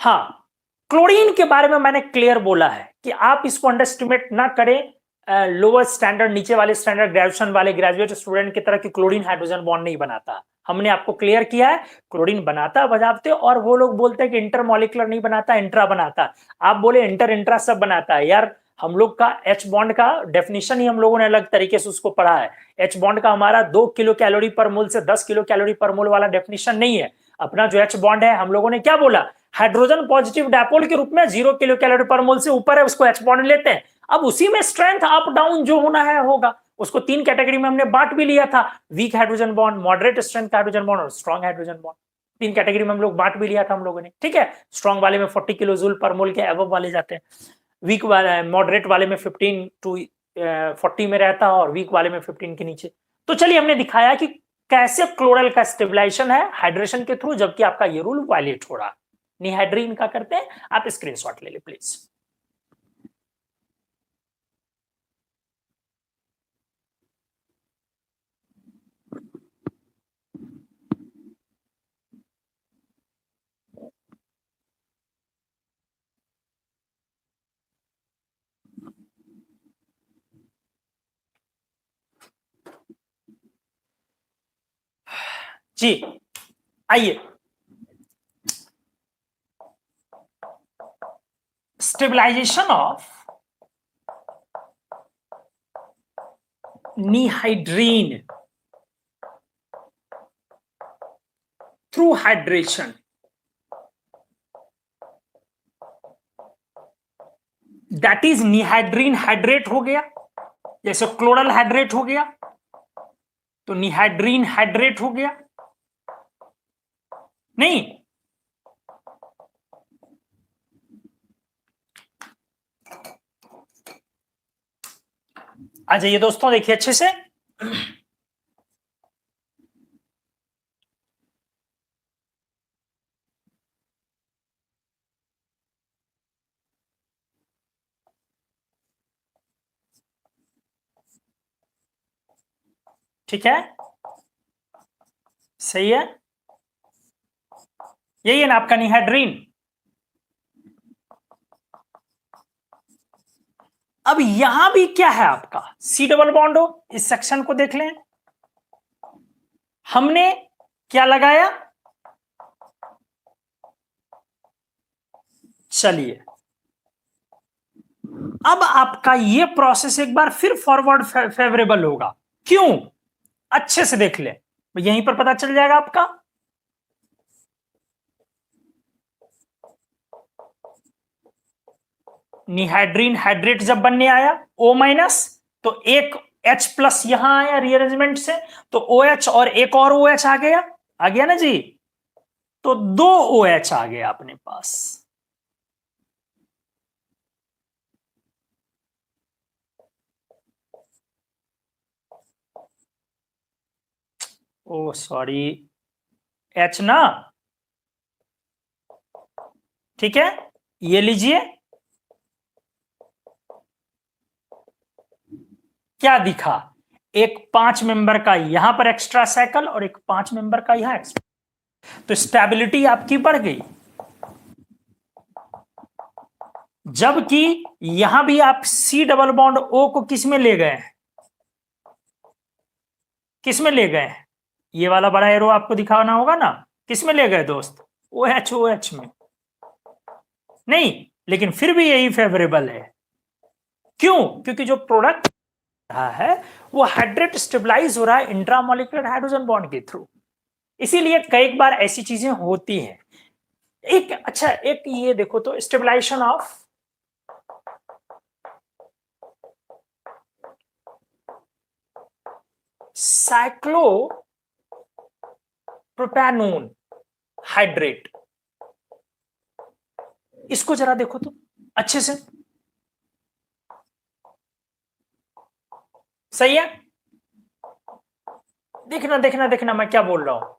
हाँ, क्लोरीन के बारे में मैंने क्लियर बोला है कि आप इसको अंडरएस्टिमेट ना करें, लोअर स्टैंडर्ड, नीचे वाले स्टैंडर्ड ग्रेजुएशन वाले ग्रेजुएट स्टूडेंट की तरह कि क्लोरीन हाइड्रोजन बॉन्ड नहीं बनाता। हमने आपको क्लियर किया है क्लोरीन बनाता बजाते, और वो लोग बोलते हैं कि इंटरमॉलिक्यूलर नहीं बनाता, इंट्रा बनाता। आप बोले इंटर इंट्रा सब बनाता है, यार हम लोग का H बॉन्ड का डेफिनेशन ही हम लोगों ने अलग तरीके से उसको पढ़ा है। H बॉन्ड का हमारा 2 किलो कैलोरी पर मोल से 10 किलो कैलोरी पर मोल वाला डेफिनेशन नहीं है। अपना जो H बॉन्ड है हम लोगों ने क्या बोला, हाइड्रोजन पॉजिटिव डायपोल के रूप में 0 किलो कैलोरी पर मोल से ऊपर है उसको H बॉन्ड लेते हैं। अब उसी में स्ट्रेंथ अप डाउन जो होना है होगा, उसको 3 कैटेगरी में हमने बांट भी लिया था, weak hydrogen bond, moderate strength hydrogen bond और स्ट्रॉन्ग हाइड्रोजन बॉन्ड। 3 कैटेगरी में हम लोग बांट भी लिया था हम लोगों ने, ठीक है। स्ट्रॉन्ग वाले में 40 किलो जूल पर मोल के अबव वाले जाते हैं, वीक वाले मॉडरेट वाले में 15 टू 40 में रहता है, और वीक वाले में 15 के नीचे। तो चलिए हमने दिखाया कि कैसे क्लोरल का स्टेबलाइजेशन है हाइड्रेशन के थ्रू, जबकि आपका ये रूल वायलेट हो रहा है। निहाइड्रीन का करते हैं, आप स्क्रीनशॉट ले ले प्लीज। जी आइए, stabilisation of ninhydrin through hydration, that is ninhydrin hydrate हो गया, जैसे क्लोरल हाइड्रेट हो गया, तो निहाइड्रीन हाइड्रेट हो गया। नहीं, आ जाइए दोस्तों, देखिए अच्छे से। ठीक है, सही है, यही है ना आपका निहाइड्रीन। अब यहां भी क्या है आपका, सी डबल बॉन्ड हो, इस सेक्शन को देख लें, हमने क्या लगाया, चलिए अब आपका ये प्रोसेस एक बार फिर फॉरवर्ड फेवरेबल होगा। क्यों, अच्छे से देख ले, यहीं पर पता चल जाएगा आपका। निहाइड्रीन हाइड्रेट जब बनने आया O माइनस, तो एक H प्लस यहां आया रीअरेंजमेंट से, तो OH और एक और OH आ गया ना जी, तो 2 OH आ गया अपने पास। ओ सॉरी, H ना, ठीक है, ये लीजिए, क्या दिखा, एक 5 मेंबर का यहां पर एक्स्ट्रा साइकिल और एक 5 मेंबर का यहां एक्स्ट्रा, तो स्टेबिलिटी आपकी बढ़ गई। जबकि यहां भी आप सी डबल बॉन्ड O को किस में ले गए हैं, किस में ले गए हैं, ये वाला बड़ा एरो आपको दिखाना होगा ना, किस में ले गए दोस्त, OH में, नहीं, लेकिन फिर भी यही फेवरेबल है। क्यों, क्योंकि जो प्रोडक्ट रहा है वो हाइड्रेट स्टेबलाइज हो रहा है इंट्रामोलिकुलर हाइड्रोजन बॉन्ड के थ्रू, इसीलिए कई बार ऐसी चीजें होती हैं। एक अच्छा, एक ये देखो तो, स्टेबलाइजेशन ऑफ साइक्लोप्रोपैनोन हाइड्रेट, इसको जरा देखो तो अच्छे से, सही है, देखना देखना देखना मैं क्या बोल रहा हूं,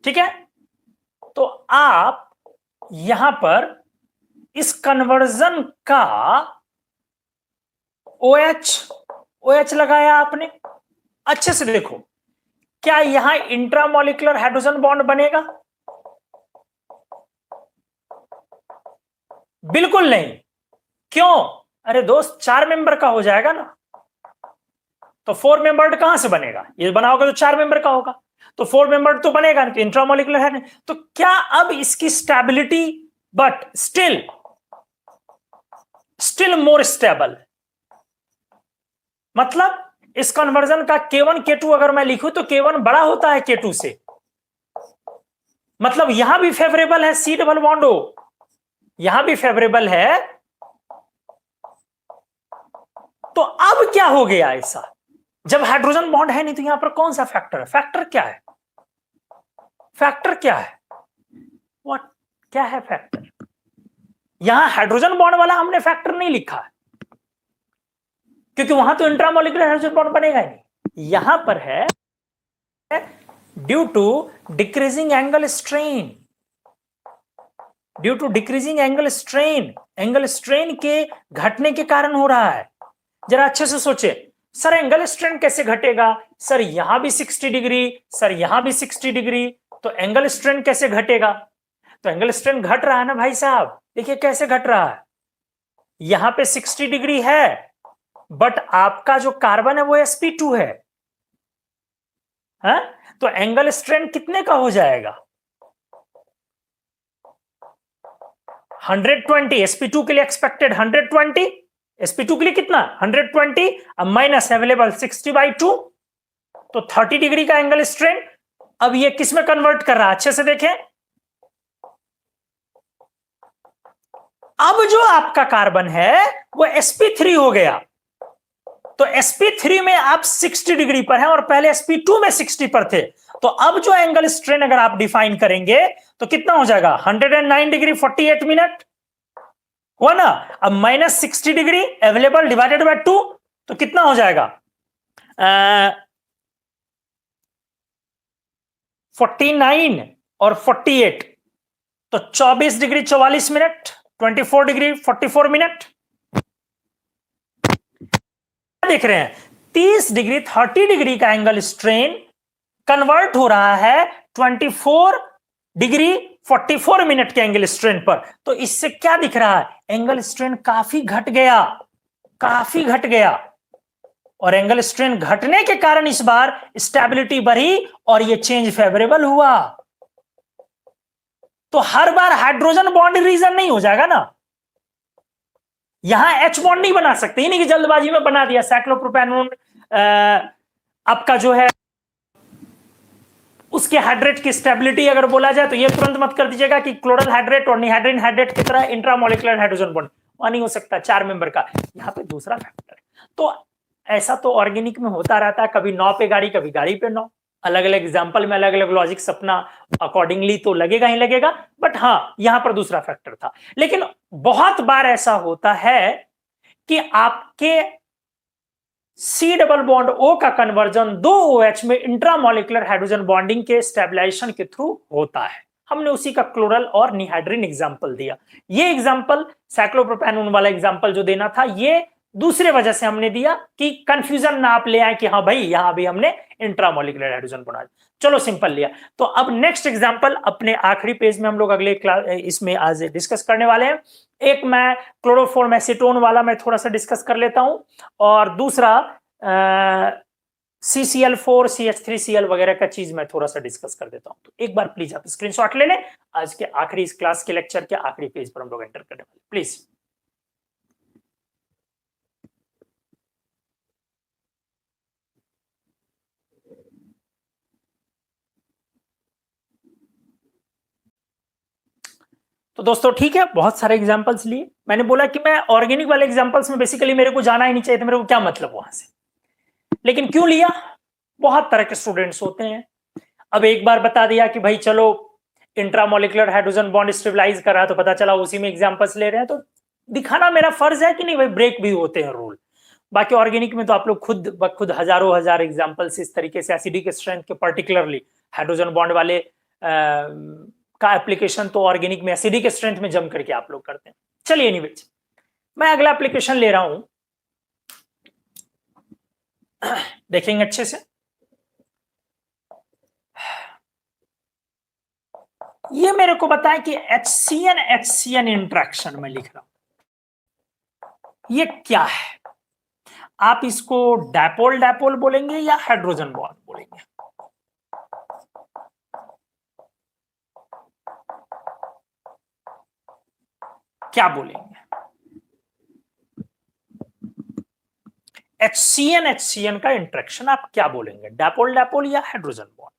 ठीक है, तो आप यहां पर इस कन्वर्जन का OH लगाया आपने, अच्छे से देखो, क्या यहां इंट्रामोलिकुलर हाइड्रोजन बॉन्ड बनेगा, बिल्कुल नहीं। क्यों, अरे दोस्त 4 मेंबर का हो जाएगा ना, तो 4 मेंबर्ड कहां से बनेगा, ये बनाओगे तो 4 मेंबर का होगा, तो 4 मेंबर्ड तो बनेगा नहीं, तो इंट्रामोलिकुलर है नहीं। तो क्या अब इसकी stability, but still more stable, मतलब इस कन्वर्जन का K1 K2 अगर मैं लिखूं तो K1 बड़ा होता है K2 से, मतलब यहां भी फेवरेबल है सी डबल बॉन्ड O, यहां भी फेवरेबल है। तो अब क्या हो गया ऐसा, जब हाइड्रोजन बॉन्ड है नहीं तो यहां पर कौन सा फैक्टर है, फैक्टर क्या है, फैक्टर क्या है, व्हाट, क्या है फैक्टर, यहां हाइड्रोजन बॉन्ड वाला हमने फैक्टर नहीं लिखा है, क्योंकि वहां तो इंट्रामोलिकुलर हाइड्रोजन बॉन्ड बनेगा ही नहीं, यहां पर है due to decreasing angle strain, due to decreasing angle strain, angle strain के घटने के कारण हो रहा है। जरा अच्छे से सोचे, सर एंगल स्ट्रेन कैसे घटेगा, सर यहां भी 60 डिग्री, सर यहां भी 60 डिग्री, तो एंगल स्ट्रेन कैसे घटेगा, तो एंगल स्ट्रेन घट रहा है ना भाई साहब, देखिए कैसे घट रहा है, यहां पे 60 डिग्री है, बट आपका जो कार्बन है वो sp2 है, तो एंगल स्ट्रेन कितने का हो जाएगा? 120। sp2 के लिए एक्सपेक्टेड 120, sp2 के लिए कितना 120, अब माइनस अवेलेबल 60/2, तो 30 डिग्री का एंगल स्ट्रेन। अब ये किस में कन्वर्ट कर रहा है, अच्छे से देखें। अब जो आपका कार्बन है वो sp3 हो गया, तो sp3 में आप 60 डिग्री पर हैं और पहले sp2 में 60 पर थे, तो अब जो एंगल स्ट्रेन अगर आप डिफाइन करेंगे तो कितना हो जाएगा 109 डिग्री 48 मिनट हुआ ना। अब minus 60 degree available divided by 2, तो कितना हो जाएगा 49 और 48, तो 24 डिग्री 44 मिनट, 24 डिग्री 44 मिनट। देख रहे हैं 30 डिग्री 30 डिग्री का एंगल स्ट्रेन कन्वर्ट हो रहा है 24 डिग्री 44 मिनट के एंगल स्ट्रेन पर। तो इससे क्या दिख रहा है, एंगल स्ट्रेन काफी घट गया, काफी घट गया, और एंगल स्ट्रेन घटने के कारण इस बार स्टेबिलिटी बढ़ी और यह चेंज फेवरेबल हुआ। तो हर बार हाइड्रोजन बॉन्ड रीजन नहीं हो जाएगा ना, यहां एच बॉन्ड नहीं बना सकते, नहीं कि जल्दबाजी में बना दिया साइक्लोप्रोपेनोन आपका जो है उसके हाइड्रेट की स्टेबिलिटी अगर बोला जाए तो ये तुरंत मत कर दीजिएगा कि क्लोरल हाइड्रेट और निहाइड्रीन हाइड्रेट की तरह इंट्रामोलिकुलर हाइड्रोजन बॉन्ड नहीं हो सकता 4 मेंबर का। यहां पे दूसरा फैक्टर, तो ऐसा तो ऑर्गेनिक में होता रहता है, कभी 9 पे गाड़ी कभी गाड़ी पे 9, अलग अलग एग्जाम्पल में अलग अलग लॉजिक्स अपना अकॉर्डिंगली तो लगेगा ही लगेगा, बट हाँ यहां पर दूसरा फैक्टर था। लेकिन बहुत बार ऐसा होता है कि आपके C डबल बॉन्ड O का कन्वर्जन 2 OH में इंट्रामोलिकुलर हाइड्रोजन बॉन्डिंग के स्टेबलाइजेशन के थ्रू होता है। हमने उसी का क्लोरल और निहाइड्रीन एग्जांपल दिया। ये एग्जांपल साइक्लोप्रोपेनोन वाला एग्जांपल जो देना था ये दूसरे वजह से हमने दिया कि कंफ्यूजन ना आप ले आए कि हाँ भाई यहां भी हमने इंट्रामोलिकुलर हाइड्रोजन बॉन्ड, चलो सिंपल लिया। तो अब नेक्स्ट एग्जांपल अपने आखिरी पेज में हम लोग अगले क्लास इसमें आज डिस्कस करने वाले हैं। एक मैं क्लोरोफॉर्म एसीटोन वाला मैं थोड़ा सा डिस्कस कर लेता हूं, और दूसरा CCl4 CH3Cl वगैरह का चीज मैं थोड़ा सा डिस्कस कर देता हूं। तो एक बार प्लीज आप स्क्रीनशॉट ले लें, आज के आखिरी इस क्लास के लेक्चर के आखिरी पेज पर हम लोग एंटर करने वाले, प्लीज। तो दोस्तों ठीक है, बहुत सारे एग्जांपल्स लिए। मैंने बोला कि मैं ऑर्गेनिक वाले एग्जांपल्स में बेसिकली मेरे को जाना ही नहीं चाहिए था, मेरे को क्या मतलब वहां से, लेकिन क्यों लिया, बहुत तरह के स्टूडेंट्स होते हैं। अब एक बार बता दिया कि भाई चलो इंट्रामोलिकुलर हाइड्रोजन बॉन्ड स्टेबलाइज कर रहा है, तो पता चला उसी में एग्जांपल्स ले रहे हैं, तो दिखाना मेरा फर्ज है कि नहीं भाई, ब्रेक भी होते हैं रूल। बाकी ऑर्गेनिक में तो आप लोग खुद हजारों हजार एग्जांपल्स इस तरीके से एसिडिक स्ट्रेंथ के पर्टिकुलरली हाइड्रोजन बॉन्ड वाले का एप्लीकेशन तो ऑर्गेनिक में एसिडिक स्ट्रेंथ में जम करके आप लोग करते हैं। चलिए एनीवेज, मैं अगला एप्लीकेशन ले रहा हूं, देखेंगे अच्छे से। ये मेरे को बताएं कि HCN इंट्रैक्शन में लिख रहा हूं, ये क्या है? आप इसको डायपोल डायपोल बोलेंगे या हाइड्रोजन बॉन्ड बोलेंगे? क्या बोलेंगे? HCN का इंट्रैक्शन आप क्या बोलेंगे, डायपोल डायपोल या हाइड्रोजन बॉन्ड?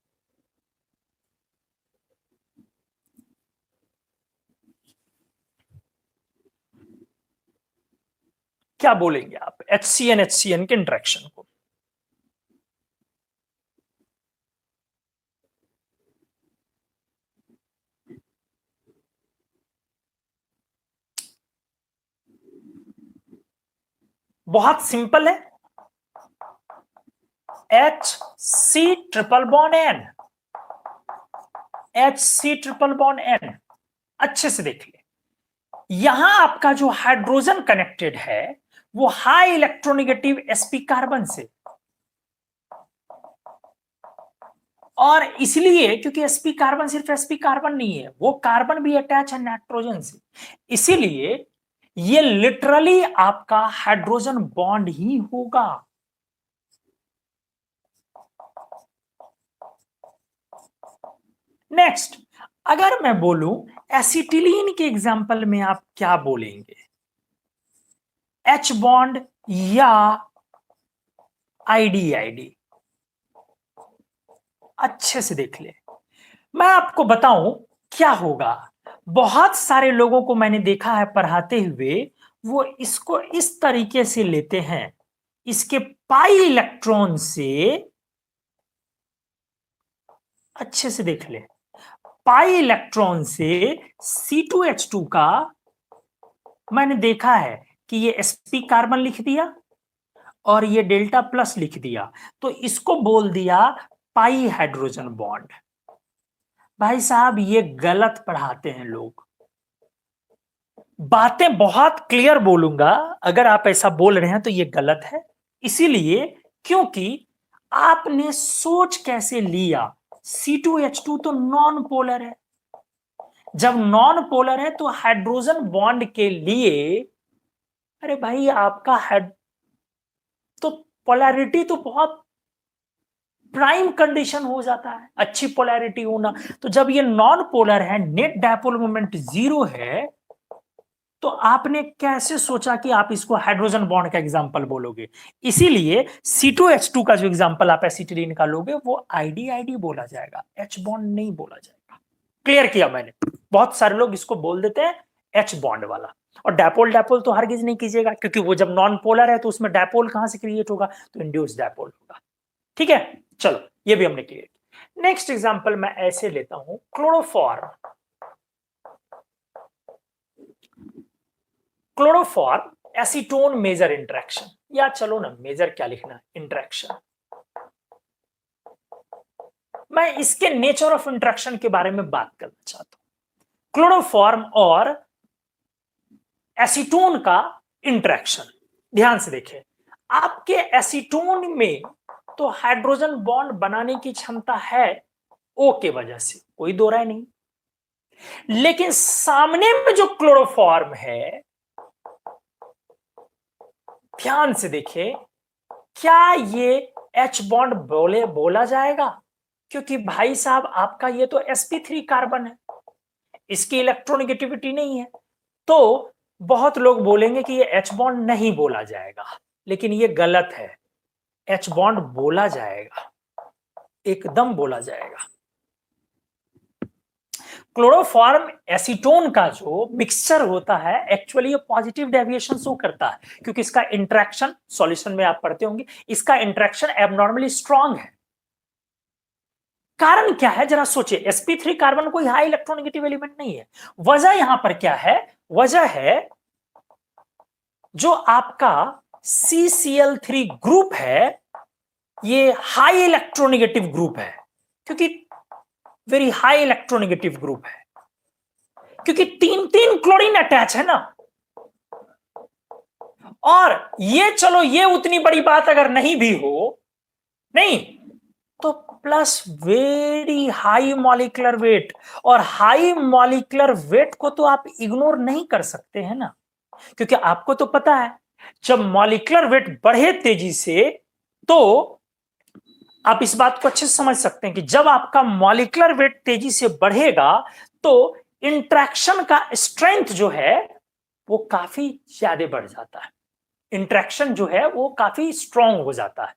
क्या बोलेंगे आप HCN के इंट्रैक्शन को? बहुत सिंपल है, HC triple bond N, HC triple bond N। अच्छे से देख लिए, यहां आपका जो हाइड्रोजन कनेक्टेड है वो हाई इलेक्ट्रोनेगेटिव sp कार्बन से, और इसलिए क्योंकि sp कार्बन सिर्फ sp कार्बन नहीं है, वो कार्बन भी अटैच है नाइट्रोजन से, इसीलिए ये लिटरली आपका हाइड्रोजन बॉन्ड ही होगा। नेक्स्ट, अगर मैं बोलूं एसिटिलीन के एग्जाम्पल में आप क्या बोलेंगे? एच बॉन्ड या आईडी? अच्छे से देख ले, मैं आपको बताऊं क्या होगा। बहुत सारे लोगों को मैंने देखा है पढ़ाते हुए, वो इसको इस तरीके से लेते हैं, इसके पाई इलेक्ट्रॉन से, अच्छे से देख ले, पाई इलेक्ट्रॉन से C2H2 का मैंने देखा है कि ये sp कार्बन लिख दिया और ये डेल्टा प्लस लिख दिया, तो इसको बोल दिया पाई हाइड्रोजन बॉन्ड। भाई साहब ये गलत पढ़ाते हैं लोग। बातें बहुत क्लियर बोलूंगा, अगर आप ऐसा बोल रहे हैं तो ये गलत है। इसीलिए क्योंकि आपने सोच कैसे लिया, C2H2 तो नॉन पोलर है। जब नॉन पोलर है तो हाइड्रोजन बॉन्ड के लिए, अरे भाई आपका हेड तो पोलैरिटी तो बहुत प्राइम कंडीशन हो जाता है, अच्छी पोलैरिटी होना। तो जब ये नॉन पोलर है, नेट डायपोल मोमेंट 0 है, तो आपने कैसे सोचा कि आप इसको हाइड्रोजन बॉन्ड का एग्जांपल बोलोगे? इसीलिए C2H2 का जो एग्जांपल आप एसिटिलीन का लोगे वो आईडी बोला जाएगा, H बॉन्ड नहीं बोला जाएगा। क्लियर किया मैंने? बहुत सारे लोग इसको बोल देते हैं H बॉन्ड वाला। और डायपोल तो हरगिज नहीं कीजिएगा, क्योंकि वो जब नॉन पोलर है तो उसमें डायपोल कहां से क्रिएट होगा? तो इंड्यूस डायपोल होगा। ठीक है, चलो ये भी हमने क्लियर किया। नेक्स्ट एग्जांपल मैं ऐसे लेता हूं, क्लोरोफॉर्म एसीटोन मेजर इंटरेक्शन, या चलो ना मेजर क्या लिखना, इंटरेक्शन। मैं इसके नेचर ऑफ इंटरेक्शन के बारे में बात करना चाहता हूं। क्लोरोफॉर्म और एसीटोन का इंटरेक्शन, ध्यान से देखें। आपके एसीटोन में तो हाइड्रोजन बॉन्ड बनाने की क्षमता है O के वजह से, कोई दो राय नहीं। लेकिन सामने में जो क्लोरोफॉर्म है, ध्यान से देखें, क्या ये H बॉन्ड बोला जाएगा? क्योंकि भाई साहब आपका ये तो sp3 कार्बन है, इसकी इलेक्ट्रोनेगेटिविटी नहीं है। तो बहुत लोग बोलेंगे कि ये H बॉन्ड नहीं बोला जाएगा, लेकिन ये गलत है। H बॉन्ड बोला जाएगा, एकदम बोला जाएगा। क्लोरोफॉर्म एसीटोन का जो मिक्सचर होता है, एक्चुअली ये पॉजिटिव डेविएशन शो करता है, क्योंकि इसका इंटरेक्शन सॉल्यूशन में आप पढ़ते होंगे, इसका इंटरेक्शन एबनॉर्मली स्ट्रांग है। कारण क्या है जरा सोचिए, sp3 कार्बन कोई हाई इलेक्ट्रोनेगेटिव एलिमेंट नहीं है। वजह यहां पर क्या है? वजह है जो आपका CCl3 ग्रुप है, ये हाई इलेक्ट्रोनेगेटिव ग्रुप है, क्योंकि वेरी हाई इलेक्ट्रोनेगेटिव ग्रुप है, क्योंकि तीन क्लोरीन अटैच है ना। और ये चलो ये उतनी बड़ी बात अगर नहीं भी हो, नहीं तो plus very high molecular wait, और हाई मॉलिक्यूलर वेट को तो आप इग्नोर नहीं कर सकते हैं ना, क्योंकि आपको तो पता है जब मॉलिक्यूलर वेट बढ़े तेजी से, तो आप इस बात को अच्छे से समझ सकते हैं कि जब आपका मॉलिक्यूलर वेट तेजी से बढ़ेगा तो इंटरेक्शन का स्ट्रेंथ जो है वो काफी ज्यादा बढ़ जाता है, इंटरेक्शन जो है वो काफी स्ट्रांग हो जाता है।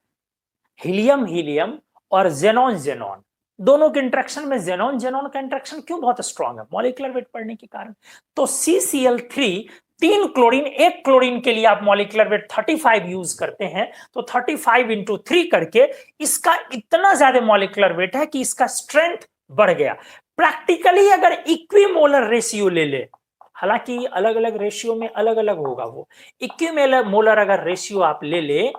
हीलियम और जेनॉन दोनों के इंटरेक्शन में जेनॉन का इंटरेक्शन क्यों बहुत स्ट्रांग है? मॉलिक्यूलर वेट बढ़ने के कारण। तो CCl3 तीन क्लोरीन, एक क्लोरीन के लिए आप मॉलिक्यूलर वेट 35 यूज करते हैं, तो 35 इंटू 3 करके इसका इतना ज्यादा मॉलिक्यूलर वेट है कि इसका स्ट्रेंथ बढ़ गया। प्रैक्टिकली अगर इक्विमोलर रेशियो ले ले, हालांकि अलग अलग रेशियो में अलग अलग होगा, वो इक्विमोलर अगर रेशियो आप ले ले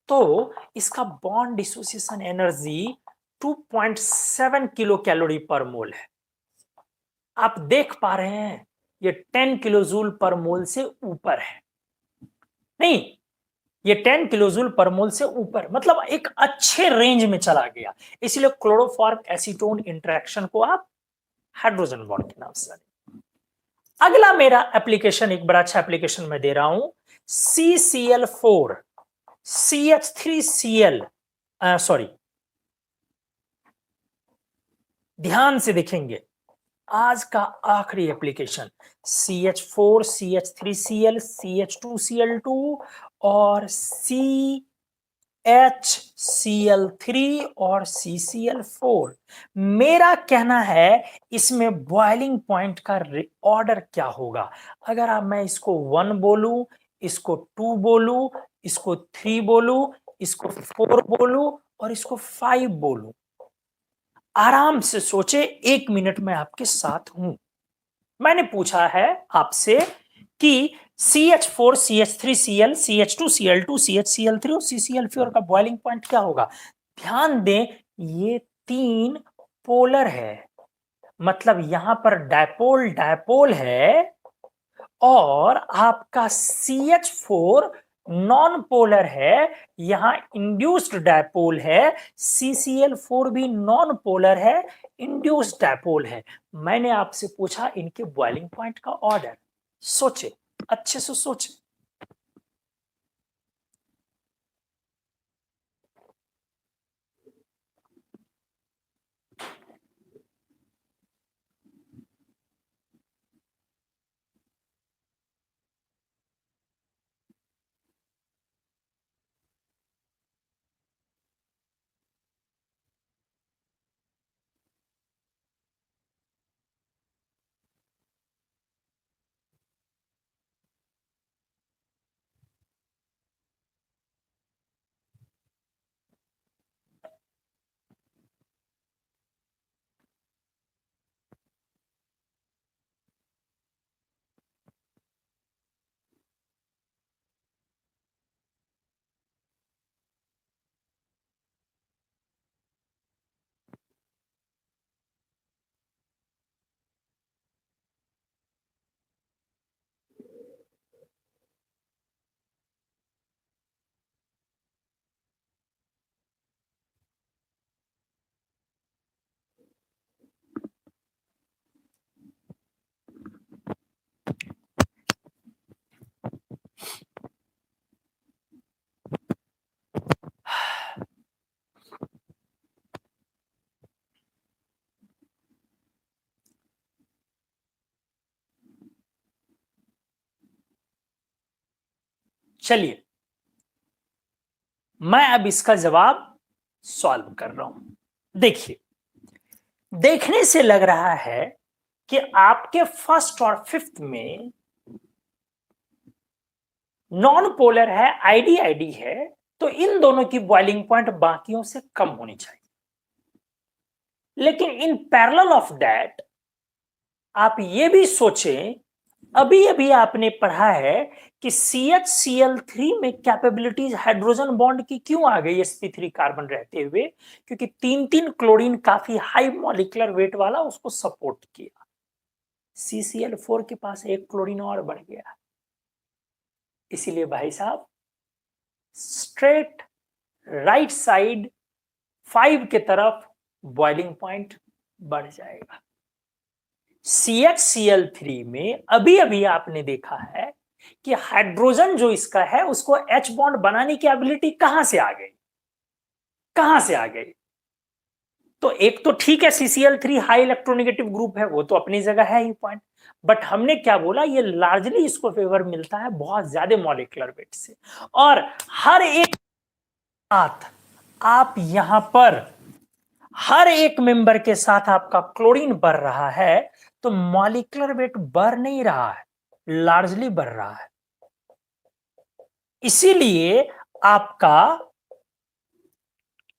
तो इसका bond dissociation energy 2.7 kilo calorie पर मोल है। आप देख पा रहे हैं ये 10 किलो जूल पर मोल से ऊपर है, नहीं ये 10 किलो जूल पर मोल से ऊपर, मतलब एक अच्छे रेंज में चला गया। इसलिए क्लोरोफॉर्म एसीटोन इंटरेक्शन को आप हाइड्रोजन बॉन्ड के नाम से जानेंगे। अगला मेरा एप्लीकेशन, एक बड़ा अच्छा एप्लीकेशन मैं दे रहा हूं, CCl4 CH3Cl, सॉरी, ध्यान से देखेंगे, आज का आखिरी एप्लीकेशन, CH4 CH3Cl CH2Cl2 और CHCl3 और CCl4। मेरा कहना है इसमें बॉइलिंग पॉइंट का ऑर्डर क्या होगा? अगर आप, मैं इसको 1 बोलूं, इसको 2 बोलूं, इसको 3 बोलूं, इसको 4 बोलूं और इसको 5 बोलूं, आराम से सोचे, 1 मिनट में आपके साथ हूं। मैंने पूछा है आपसे कि CH4 CH3Cl CH2Cl2 CHCl3 और CCl4 का बॉइलिंग पॉइंट क्या होगा? ध्यान दें, ये 3 पोलर है, मतलब यहां पर डायपोल डायपोल है, और आपका CH4 नॉन पोलर है, यहां इंड्यूस्ड डायपोल है, CCl4 भी नॉन पोलर है, इंड्यूस्ड डायपोल है। मैंने आपसे पूछा इनके बॉइलिंग पॉइंट का ऑर्डर, सोचे, अच्छे से सोचे। चलिए, मैं अब इसका जवाब सॉल्व कर रहा हूं। देखिए, देखने से लग रहा है कि आपके फर्स्ट और फिफ्थ में नॉन पोलर है, आईडी आईडी है, तो इन दोनों की बॉइलिंग पॉइंट बाकियों से कम होनी चाहिए। लेकिन इन पैरेलल ऑफ दैट आप ये भी सोचें, अभी अभी आपने पढ़ा है कि CHCl3 में कैपेबिलिटीज हाइड्रोजन बॉन्ड की क्यों आ गई sp3 कार्बन रहते हुए? क्योंकि 3 क्लोरीन काफी हाई मॉलिक्यूलर वेट वाला उसको सपोर्ट किया। CCl4 के पास एक क्लोरीन और बढ़ गया, इसीलिए भाई साहब स्ट्रेट राइट साइड 5 के तरफ बॉइलिंग पॉइंट बढ़ जाएगा। CHCl3 में अभी अभी आपने देखा है कि हाइड्रोजन जो इसका है उसको H बॉन्ड बनाने की एबिलिटी कहां से आ गई? कहां से आ गई? तो एक तो ठीक है, CCl3 हाई इलेक्ट्रोनेगेटिव ग्रुप है, वो तो अपनी जगह है ही पॉइंट, बट हमने क्या बोला, ये लार्जली इसको फेवर मिलता है बहुत ज्यादा मॉलिक्यूलर वेट से, और हर एक बात आप यहां पर हर एक मेंबर के साथ आपका क्लोरीन बढ़ रहा है, तो मॉलिक्यूलर वेट बढ़ नहीं रहा है, लार्जली बढ़ रहा है। इसीलिए आपका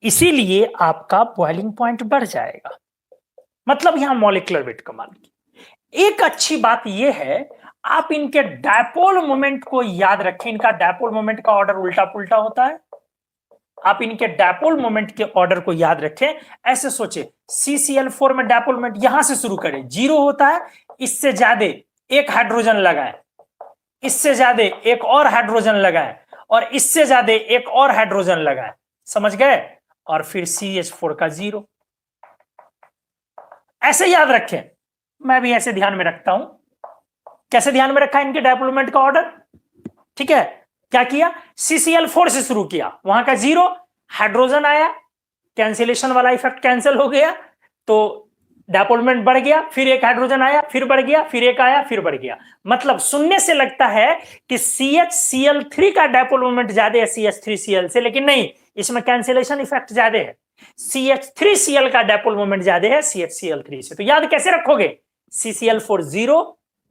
इसीलिए आपका बॉइलिंग पॉइंट बढ़ जाएगा, मतलब यहां मॉलिक्यूलर वेट कमाल की। एक अच्छी बात यह है, आप इनके डायपोल मोमेंट को याद रखें, इनका डायपोल मोमेंट का ऑर्डर उल्टा पुल्टा होता है। आप इनके डायपोल मोमेंट के ऑर्डर को याद रखें, ऐसे सोचे, CCl4 में डायपोल मोमेंट यहां से शुरू करें, 0 होता है, इससे ज्यादा एक हाइड्रोजन लगाएं, इससे ज्यादा एक और हाइड्रोजन लगाएं, और इससे ज्यादा एक और हाइड्रोजन लगाएं, समझ गए? और फिर CH4 का 0, ऐसे याद रखें, मैं भी ऐसे ध्यान में रखता हूं। कैसे ध्यान में रखा इनके डेवलपमेंट का ऑर्डर? ठीक है, क्या किया, CCl4 से शुरू किया, वहां का 0, हाइड्रोजन आया, कैंसिलेशन वाला इफेक्ट कैंसिल हो गया, तो डेवलपमेंट बढ़ गया, फिर एक हाइड्रोजन आया, फिर बढ़ गया, फिर एक आया, फिर बढ़ गया। मतलब सुनने से लगता है कि CHCl3 का डेवलपमेंट ज्यादा है CH3Cl से, लेकिन नहीं, इसमें कैंसिलेशन इफेक्ट ज्यादा है। CH3Cl का डेपोल मोमेंट ज्यादा है CHCl3 से। तो याद कैसे रखोगे, CCl4 0,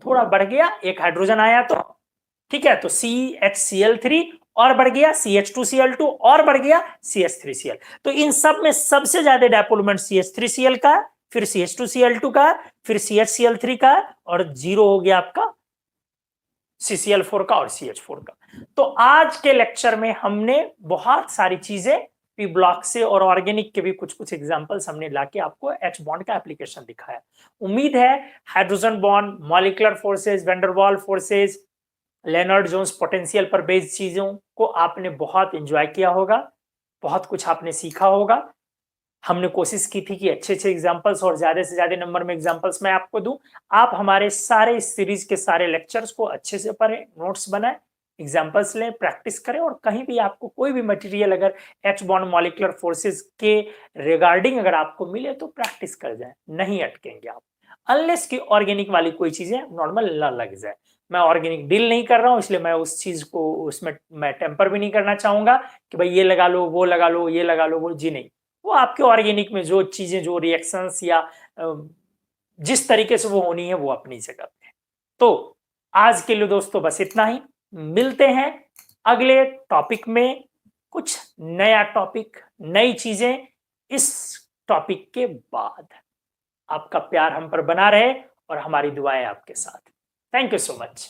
थोड़ा बढ़ गया, एक हाइड्रोजन आया तो, ठीक है, तो CHCl3 और बढ़ गया, CH2Cl2 और बढ़ गया, CH3Cl। तो इन सब में सबसे ज्यादा डेपोलमेंट CH3Cl का, फिर CH2Cl2 का, फिर CHCl3 का, और 0 हो गया आपका CCl4 का और CH4 का। तो आज के लेक्चर में हमने बहुत सारी चीजें पी ब्लॉक से और ऑर्गेनिक के भी कुछ कुछ एग्जांपल्स हमने लाके आपको एच बॉन्ड का एप्लीकेशन दिखाया। उम्मीद है hydrogen bond, molecular forces, van der Waals forces, Lennard Jones potential पर बेस्ड चीजों को आपने बहुत एंजॉय किया होगा, बहुत कुछ आपने सीखा होगा। हमने कोशिश की थी कि अच्छे अच्छे एग्जांपल्स और ज्यादा से ज्यादा नंबर में एग्जांपल्स मैं आपको दूं। आप हमारे सारे सीरीज के सारे लेक्चर्स को अच्छे से पढ़ें, नोट्स बनाएं, एग्जांपल्स लें, प्रैक्टिस करें, और कहीं भी आपको कोई भी मटेरियल अगर एच बॉन्ड मॉलिक्यूलर फोर्सेस के रिगार्डिंग अगर आपको मिले तो प्रैक्टिस कर जाए, नहीं अटकेंगे आप, अनलेस की ऑर्गेनिक वाली कोई चीजें नॉर्मल न लग जाए। मैं ऑर्गेनिक डील नहीं कर रहा हूं, इसलिए मैं उस चीज को उसमें मैं टेम्पर भी नहीं करना चाहूंगा कि भाई ये लगा लो, वो लगा लो, ये लगा लो, वो जी नहीं। वो आपके ऑर्गेनिक में जो चीजें, जो रिएक्शंस या जिस तरीके से वो होनी है वो अपनी जगह पे है। तो आज के लिए दोस्तों बस इतना ही, मिलते हैं अगले टॉपिक में, कुछ नया टॉपिक, नई चीजें इस टॉपिक के बाद। आपका प्यार हम पर बना रहे और हमारी दुआएं आपके साथ। Thank you so much.